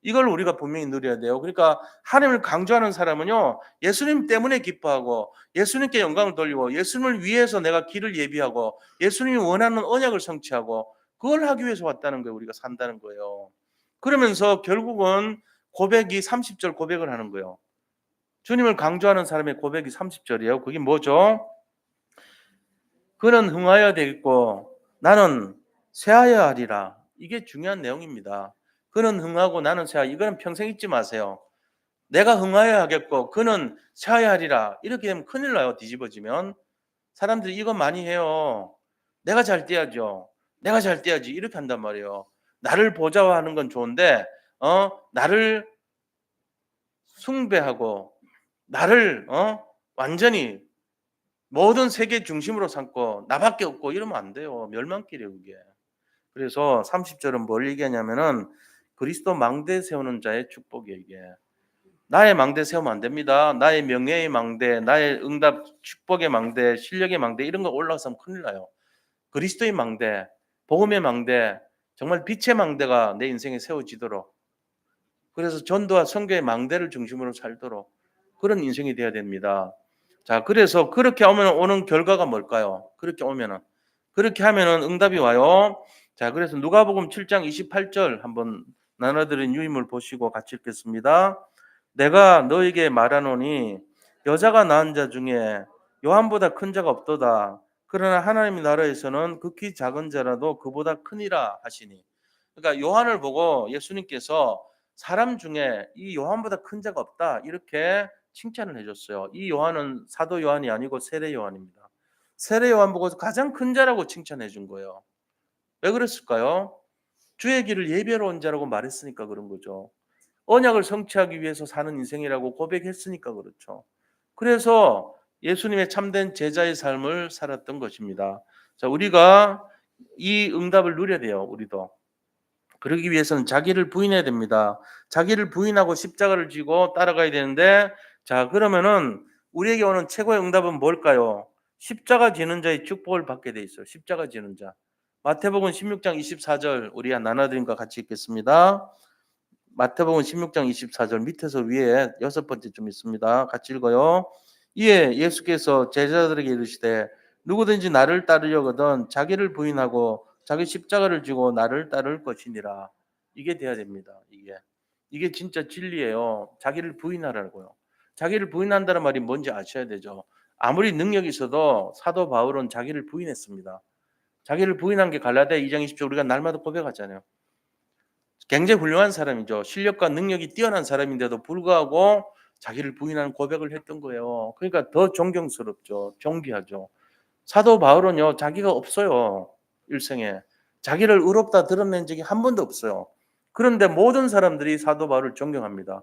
이걸 우리가 분명히 누려야 돼요. 그러니까 하나님을 강조하는 사람은요. 예수님 때문에 기뻐하고 예수님께 영광을 돌리고 예수님을 위해서 내가 길을 예비하고 예수님이 원하는 언약을 성취하고 그걸 하기 위해서 왔다는 거예요. 우리가 산다는 거예요. 그러면서 결국은 고백이 30절 고백을 하는 거예요. 주님을 강조하는 사람의 고백이 30절이에요. 그게 뭐죠? 그는 흥하여야 되겠고 나는 쇠하여야 하리라. 이게 중요한 내용입니다. 그는 흥하고 나는 쇠하. 이거는 평생 잊지 마세요. 내가 흥하여야 하겠고 그는 쇠하여야 하리라. 이렇게 되면 큰일 나요. 뒤집어지면. 사람들이 이거 많이 해요. 내가 잘 떼야죠. 내가 잘 떼야지. 이렇게 한단 말이에요. 나를 보좌화하는 건 좋은데 나를 숭배하고 나를 완전히 모든 세계 중심으로 삼고 나밖에 없고 이러면 안 돼요. 멸망길이에요, 그게. 그래서 30절은 뭘 얘기하냐면은 그리스도 망대 세우는 자의 축복이에요, 이게. 나의 망대 세우면 안 됩니다. 나의 명예의 망대, 나의 응답 축복의 망대, 실력의 망대 이런 거 올라가면 큰일 나요. 그리스도의 망대, 복음의 망대, 정말 빛의 망대가 내 인생에 세워지도록 그래서 전도와 선교의 망대를 중심으로 살도록 그런 인생이 돼야 됩니다. 자, 그래서 그렇게 오는 결과가 뭘까요? 그렇게 하면은 응답이 와요. 자, 그래서 누가복음 7장 28절 한번 나눠드린 유임을 보시고 같이 읽겠습니다. 내가 너에게 말하노니 여자가 낳은 자 중에 요한보다 큰 자가 없도다. 그러나 하나님의 나라에서는 극히 작은 자라도 그보다 크니라 하시니. 그러니까 요한을 보고 예수님께서 사람 중에 이 요한보다 큰 자가 없다 이렇게 칭찬을 해줬어요. 이 요한은 사도 요한이 아니고 세례 요한입니다. 세례 요한 보고 가장 큰 자라고 칭찬해 준 거예요. 왜 그랬을까요? 주의 길을 예배로 온 자라고 말했으니까 그런 거죠. 언약을 성취하기 위해서 사는 인생이라고 고백했으니까 그렇죠. 그래서 예수님의 참된 제자의 삶을 살았던 것입니다. 자, 우리가 이 응답을 누려야 돼요. 우리도. 그러기 위해서는 자기를 부인해야 됩니다. 자기를 부인하고 십자가를 지고 따라가야 되는데 자 그러면은 우리에게 오는 최고의 응답은 뭘까요? 십자가 지는 자의 축복을 받게 돼 있어요. 십자가 지는 자. 마태복음 16장 24절 우리가 나눠드림과 같이 읽겠습니다. 마태복음 16장 24절 밑에서 위에 여섯 번째 좀 있습니다. 같이 읽어요. 이에 예수께서 제자들에게 이르시되 누구든지 나를 따르려거든 자기를 부인하고 자기 십자가를 지고 나를 따를 것이니라. 이게 돼야 됩니다. 이게 진짜 진리예요. 자기를 부인하라고요. 자기를 부인한다는 말이 뭔지 아셔야 되죠. 아무리 능력이 있어도 사도 바울은 자기를 부인했습니다. 자기를 부인한 게 갈라디아 2장 20절 우리가 날마다 고백하잖아요. 굉장히 훌륭한 사람이죠. 실력과 능력이 뛰어난 사람인데도 불구하고 자기를 부인하는 고백을 했던 거예요. 그러니까 더 존경스럽죠. 존귀하죠. 사도 바울은요. 자기가 없어요. 일생에. 자기를 의롭다 드러낸 적이 한 번도 없어요. 그런데 모든 사람들이 사도 바울을 존경합니다.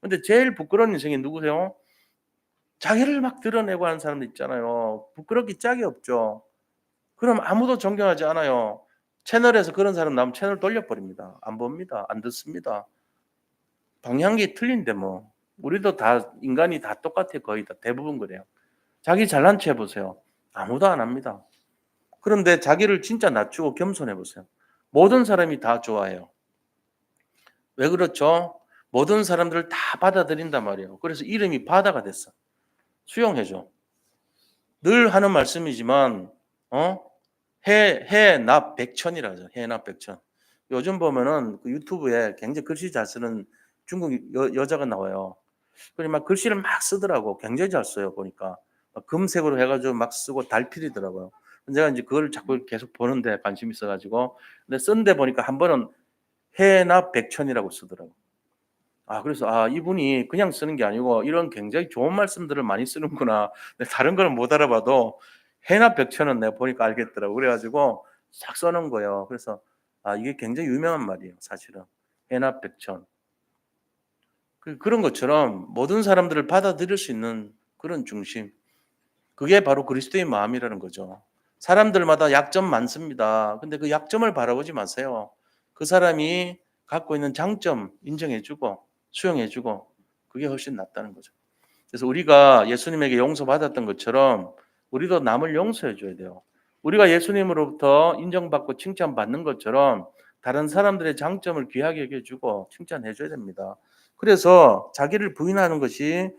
근데 제일 부끄러운 인생이 누구세요? 자기를 막 드러내고 하는 사람들 있잖아요. 부끄럽기 짝이 없죠. 그럼 아무도 존경하지 않아요. 채널에서 그런 사람 나오면 채널 돌려버립니다. 안 봅니다. 안 듣습니다. 방향이 틀린데 뭐. 우리도 다 인간이 다 똑같아요. 거의 다 대부분 그래요. 자기 잘난 체 해보세요. 아무도 안 합니다. 그런데 자기를 진짜 낮추고 겸손해 보세요. 모든 사람이 다 좋아해요. 왜 그렇죠? 모든 사람들을 다 받아들인단 말이에요. 그래서 이름이 바다가 됐어. 수용해줘. 늘 하는 말씀이지만 어? 해납 백천이라 하죠. 해납 백천. 요즘 보면은 그 유튜브에 굉장히 글씨 잘 쓰는 중국 여자가 나와요. 그리고 막 글씨를 막 쓰더라고. 굉장히 잘 써요. 보니까 막 금색으로 해가지고 막 쓰고 달필이더라고요. 제가 이제 그걸 자꾸 계속 보는데 관심 있어가지고 근데 쓴데 보니까 한 번은 해납 백천이라고 쓰더라고. 그래서 이분이 그냥 쓰는 게 아니고 이런 굉장히 좋은 말씀들을 많이 쓰는구나. 근데 다른 거는 못 알아봐도 해나 백천은 내가 보니까 알겠더라고. 그래가지고 싹 써놓은 거예요. 그래서 이게 굉장히 유명한 말이에요. 사실은 해나 백천. 그런 것처럼 모든 사람들을 받아들일 수 있는 그런 중심. 그게 바로 그리스도의 마음이라는 거죠. 사람들마다 약점 많습니다. 근데 그 약점을 바라보지 마세요. 그 사람이 갖고 있는 장점 인정해주고 수용해주고 그게 훨씬 낫다는 거죠. 그래서 우리가 예수님에게 용서받았던 것처럼 우리도 남을 용서해 줘야 돼요. 우리가 예수님으로부터 인정받고 칭찬받는 것처럼 다른 사람들의 장점을 귀하게 여겨주고 칭찬해 줘야 됩니다. 그래서 자기를 부인하는 것이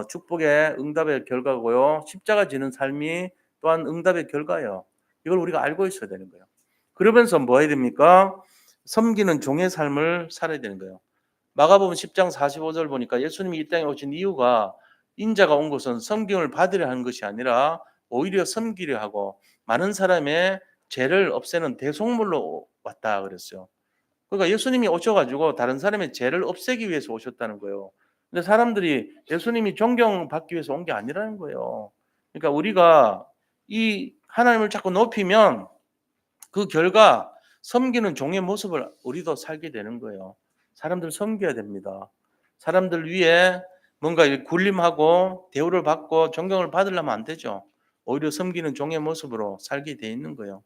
축복의 응답의 결과고요. 십자가 지는 삶이 또한 응답의 결과예요. 이걸 우리가 알고 있어야 되는 거예요. 그러면서 뭐 해야 됩니까? 섬기는 종의 삶을 살아야 되는 거예요. 마가복음 10장 45절 보니까 예수님이 이 땅에 오신 이유가 인자가 온 것은 섬김을 받으려 하는 것이 아니라 오히려 섬기려 하고 많은 사람의 죄를 없애는 대속물로 왔다 그랬어요. 그러니까 예수님이 오셔가지고 다른 사람의 죄를 없애기 위해서 오셨다는 거예요. 근데 사람들이 예수님이 존경받기 위해서 온 게 아니라는 거예요. 그러니까 우리가 이 하나님을 자꾸 높이면 그 결과 섬기는 종의 모습을 우리도 살게 되는 거예요. 사람들 섬겨야 됩니다. 사람들 위에 뭔가 군림하고 대우를 받고 존경을 받으려면 안 되죠. 오히려 섬기는 종의 모습으로 살게 돼 있는 거예요.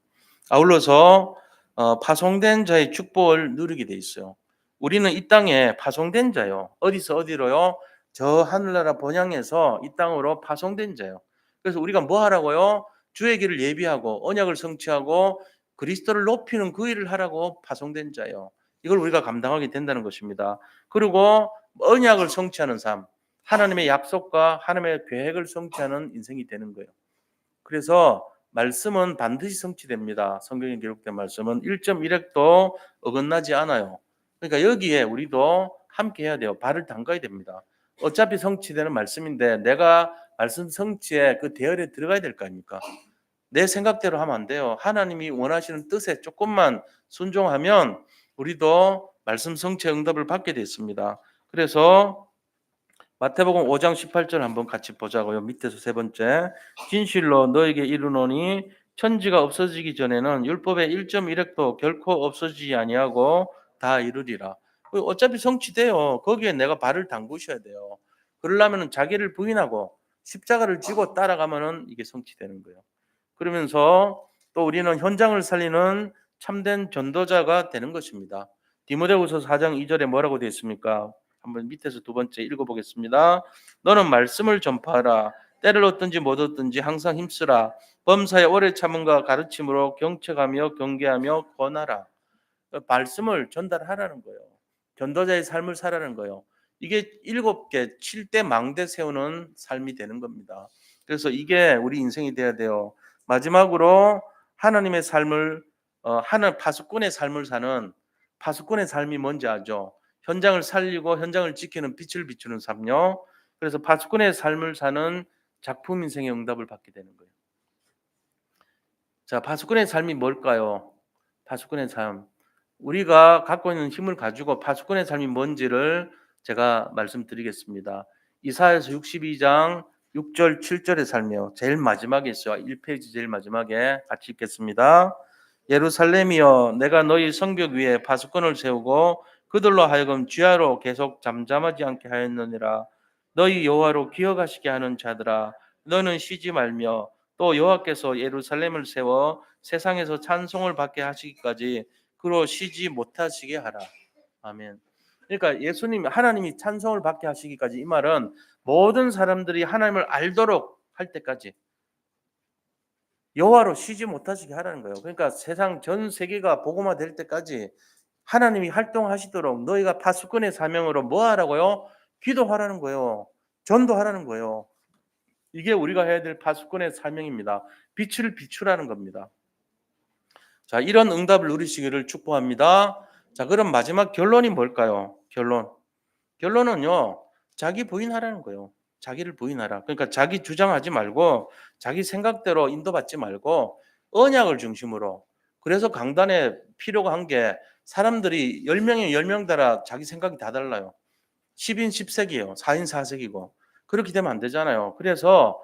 아울러서 파송된 자의 축복을 누리게 돼 있어요. 우리는 이 땅에 파송된 자요. 어디서 어디로요? 저 하늘나라 본향에서 이 땅으로 파송된 자요. 그래서 우리가 뭐 하라고요? 주의 길을 예비하고 언약을 성취하고 그리스도를 높이는 그 일을 하라고 파송된 자요. 이걸 우리가 감당하게 된다는 것입니다. 그리고 언약을 성취하는 삶, 하나님의 약속과 하나님의 계획을 성취하는 인생이 되는 거예요. 그래서 말씀은 반드시 성취됩니다. 성경에 기록된 말씀은 1.1획도 어긋나지 않아요. 그러니까 여기에 우리도 함께 해야 돼요. 발을 담가야 됩니다. 어차피 성취되는 말씀인데 내가 말씀 성취에 그 대열에 들어가야 될 거 아닙니까? 내 생각대로 하면 안 돼요. 하나님이 원하시는 뜻에 조금만 순종하면 우리도 말씀 성취 응답을 받게 됐습니다. 그래서 마태복음 5장 18절 한번 같이 보자고요. 밑에서 세 번째. 진실로 너에게 이르노니 천지가 없어지기 전에는 율법의 1.1획도 결코 없어지지 아니하고 다 이루리라. 어차피 성취돼요. 거기에 내가 발을 담그셔야 돼요. 그러려면 자기를 부인하고 십자가를 지고 따라가면은 이게 성취되는 거예요. 그러면서 또 우리는 현장을 살리는 참된 전도자가 되는 것입니다. 디모데후서 4장 2절에 뭐라고 되어 있습니까? 한번 밑에서 두 번째 읽어보겠습니다. 너는 말씀을 전파하라. 때를 얻든지 못 얻든지 항상 힘쓰라. 범사에 오래 참음과 가르침으로 경책하며 경계하며 권하라. 말씀을 전달하라는 거예요. 전도자의 삶을 살아라는 거예요. 이게 7개 7대 망대 세우는 삶이 되는 겁니다. 그래서 이게 우리 인생이 돼야 돼요. 마지막으로 하나님의 삶을 하는 파수꾼의 삶을 사는 파수꾼의 삶이 뭔지 아죠? 현장을 살리고 현장을 지키는 빛을 비추는 삶요. 그래서 파수꾼의 삶을 사는 작품 인생의 응답을 받게 되는 거예요. 자, 파수꾼의 삶이 뭘까요? 파수꾼의 삶. 우리가 갖고 있는 힘을 가지고 파수꾼의 삶이 뭔지를 제가 말씀드리겠습니다. 이사야서 62장 6절 7절의 삶이요. 제일 마지막에 있어요. 1페이지 제일 마지막에 같이 읽겠습니다. 예루살렘이여 내가 너희 성벽 위에 파수꾼을 세우고 그들로 하여금 쥐하로 계속 잠잠하지 않게 하였느니라. 너희 여호와로 기억하시게 하는 자들아 너는 쉬지 말며 또 여호와께서 예루살렘을 세워 세상에서 찬송을 받게 하시기까지 그로 쉬지 못하시게 하라. 아멘. 그러니까 예수님 하나님이 찬송을 받게 하시기까지 이 말은 모든 사람들이 하나님을 알도록 할 때까지 여호와로 쉬지 못하시게 하라는 거예요. 그러니까 세상 전 세계가 복음화 될 때까지 하나님이 활동하시도록 너희가 파수꾼의 사명으로 뭐 하라고요? 기도하라는 거예요. 전도하라는 거예요. 이게 우리가 해야 될 파수꾼의 사명입니다. 빛을 비추라는 겁니다. 자, 이런 응답을 누리시기를 축복합니다. 자, 그럼 마지막 결론이 뭘까요? 결론은요, 자기 부인하라는 거예요. 자기를 부인하라. 그러니까 자기 주장하지 말고 자기 생각대로 인도받지 말고 언약을 중심으로. 그래서 강단에 필요가 한 게 사람들이 10명이 10명 따라 자기 생각이 다 달라요. 10인 10색이에요. 4인 4색이고. 그렇게 되면 안 되잖아요. 그래서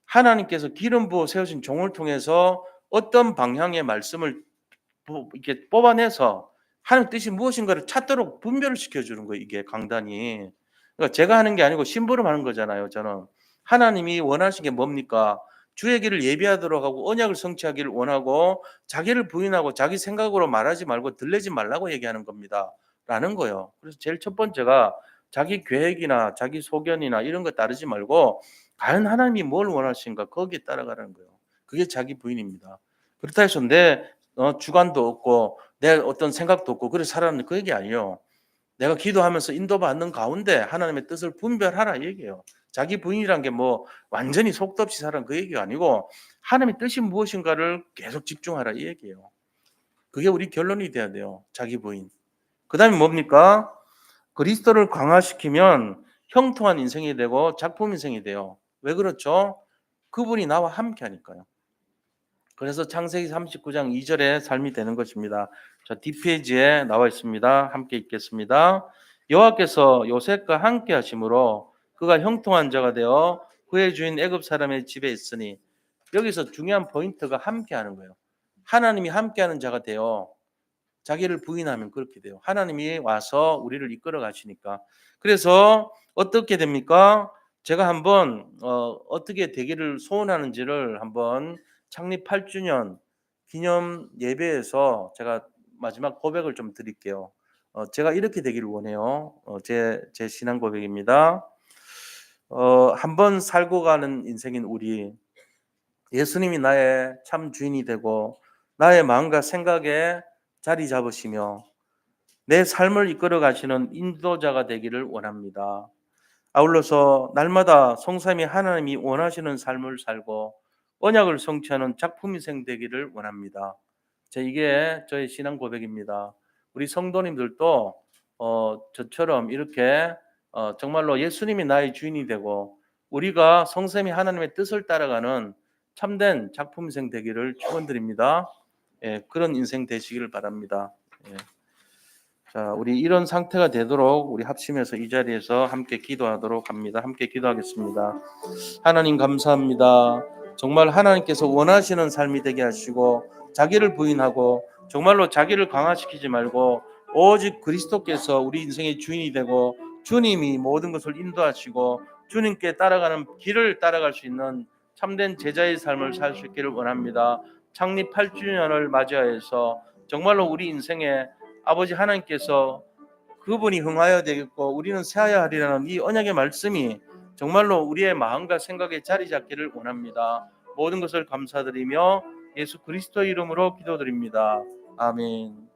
하나님께서 기름 부어 세우신 종을 통해서 어떤 방향의 말씀을 이렇게 뽑아내서 하나님 뜻이 무엇인가를 찾도록 분별을 시켜주는 거예요. 이게 강단이. 그러니까 제가 하는 게 아니고 심부름 하는 거잖아요. 저는 하나님이 원하시는 게 뭡니까? 주의 길을 예비하도록 하고 언약을 성취하기를 원하고 자기를 부인하고 자기 생각으로 말하지 말고 들리지 말라고 얘기하는 겁니다. 라는 거예요. 그래서 제일 첫 번째가 자기 계획이나 자기 소견이나 이런 거 따르지 말고 과연 하나님이 뭘 원하시는가 거기에 따라가라는 거예요. 그게 자기 부인입니다. 그렇다 해서 내 주관도 없고 내 어떤 생각도 없고 그래서 살아가는 그 얘기 아니에요. 내가 기도하면서 인도받는 가운데 하나님의 뜻을 분별하라 이 얘기예요. 자기 부인이란 게 뭐 완전히 속도 없이 살아는 그 얘기가 아니고 하나님의 뜻이 무엇인가를 계속 집중하라 이 얘기예요. 그게 우리 결론이 돼야 돼요. 자기 부인. 그 다음에 뭡니까? 그리스도를 강화시키면 형통한 인생이 되고 작품 인생이 돼요. 왜 그렇죠? 그분이 나와 함께 하니까요. 그래서 창세기 39장 2절의 삶이 되는 것입니다. 자, 뒷페이지에 나와 있습니다. 함께 읽겠습니다. 여호와께서 요셉과 함께 하심으로 그가 형통한 자가 되어 그의 주인 애굽 사람의 집에 있으니 여기서 중요한 포인트가 함께 하는 거예요. 하나님이 함께하는 자가 되어 자기를 부인하면 그렇게 돼요. 하나님이 와서 우리를 이끌어 가시니까. 그래서 어떻게 됩니까? 제가 한번 어떻게 되기를 소원하는지를 한번 창립 8주년 기념 예배에서 제가 마지막 고백을 좀 드릴게요. 제가 이렇게 되기를 원해요. 제 신앙 고백입니다. 한번 살고 가는 인생인 우리 예수님이 나의 참 주인이 되고 나의 마음과 생각에 자리 잡으시며 내 삶을 이끌어 가시는 인도자가 되기를 원합니다. 아울러서 날마다 성삼위 하나님이 원하시는 삶을 살고 언약을 성취하는 작품인생 되기를 원합니다. 이게 저의 신앙 고백입니다. 우리 성도님들도 저처럼 이렇게 정말로 예수님이 나의 주인이 되고 우리가 성삼위 하나님의 뜻을 따라가는 참된 작품인생 되기를 축원드립니다. 예, 그런 인생 되시기를 바랍니다. 예. 자, 우리 이런 상태가 되도록 우리 합심해서 이 자리에서 함께 기도하도록 합니다. 함께 기도하겠습니다. 하나님 감사합니다. 정말 하나님께서 원하시는 삶이 되게 하시고 자기를 부인하고 정말로 자기를 강화시키지 말고 오직 그리스도께서 우리 인생의 주인이 되고 주님이 모든 것을 인도하시고 주님께 따라가는 길을 따라갈 수 있는 참된 제자의 삶을 살 수 있기를 원합니다. 창립 8주년을 맞이하여서 정말로 우리 인생에 아버지 하나님께서 그분이 흥하여 되겠고 우리는 새하여 하리라는 이 언약의 말씀이 정말로 우리의 마음과 생각에 자리 잡기를 원합니다. 모든 것을 감사드리며 예수 그리스도 이름으로 기도드립니다. 아멘.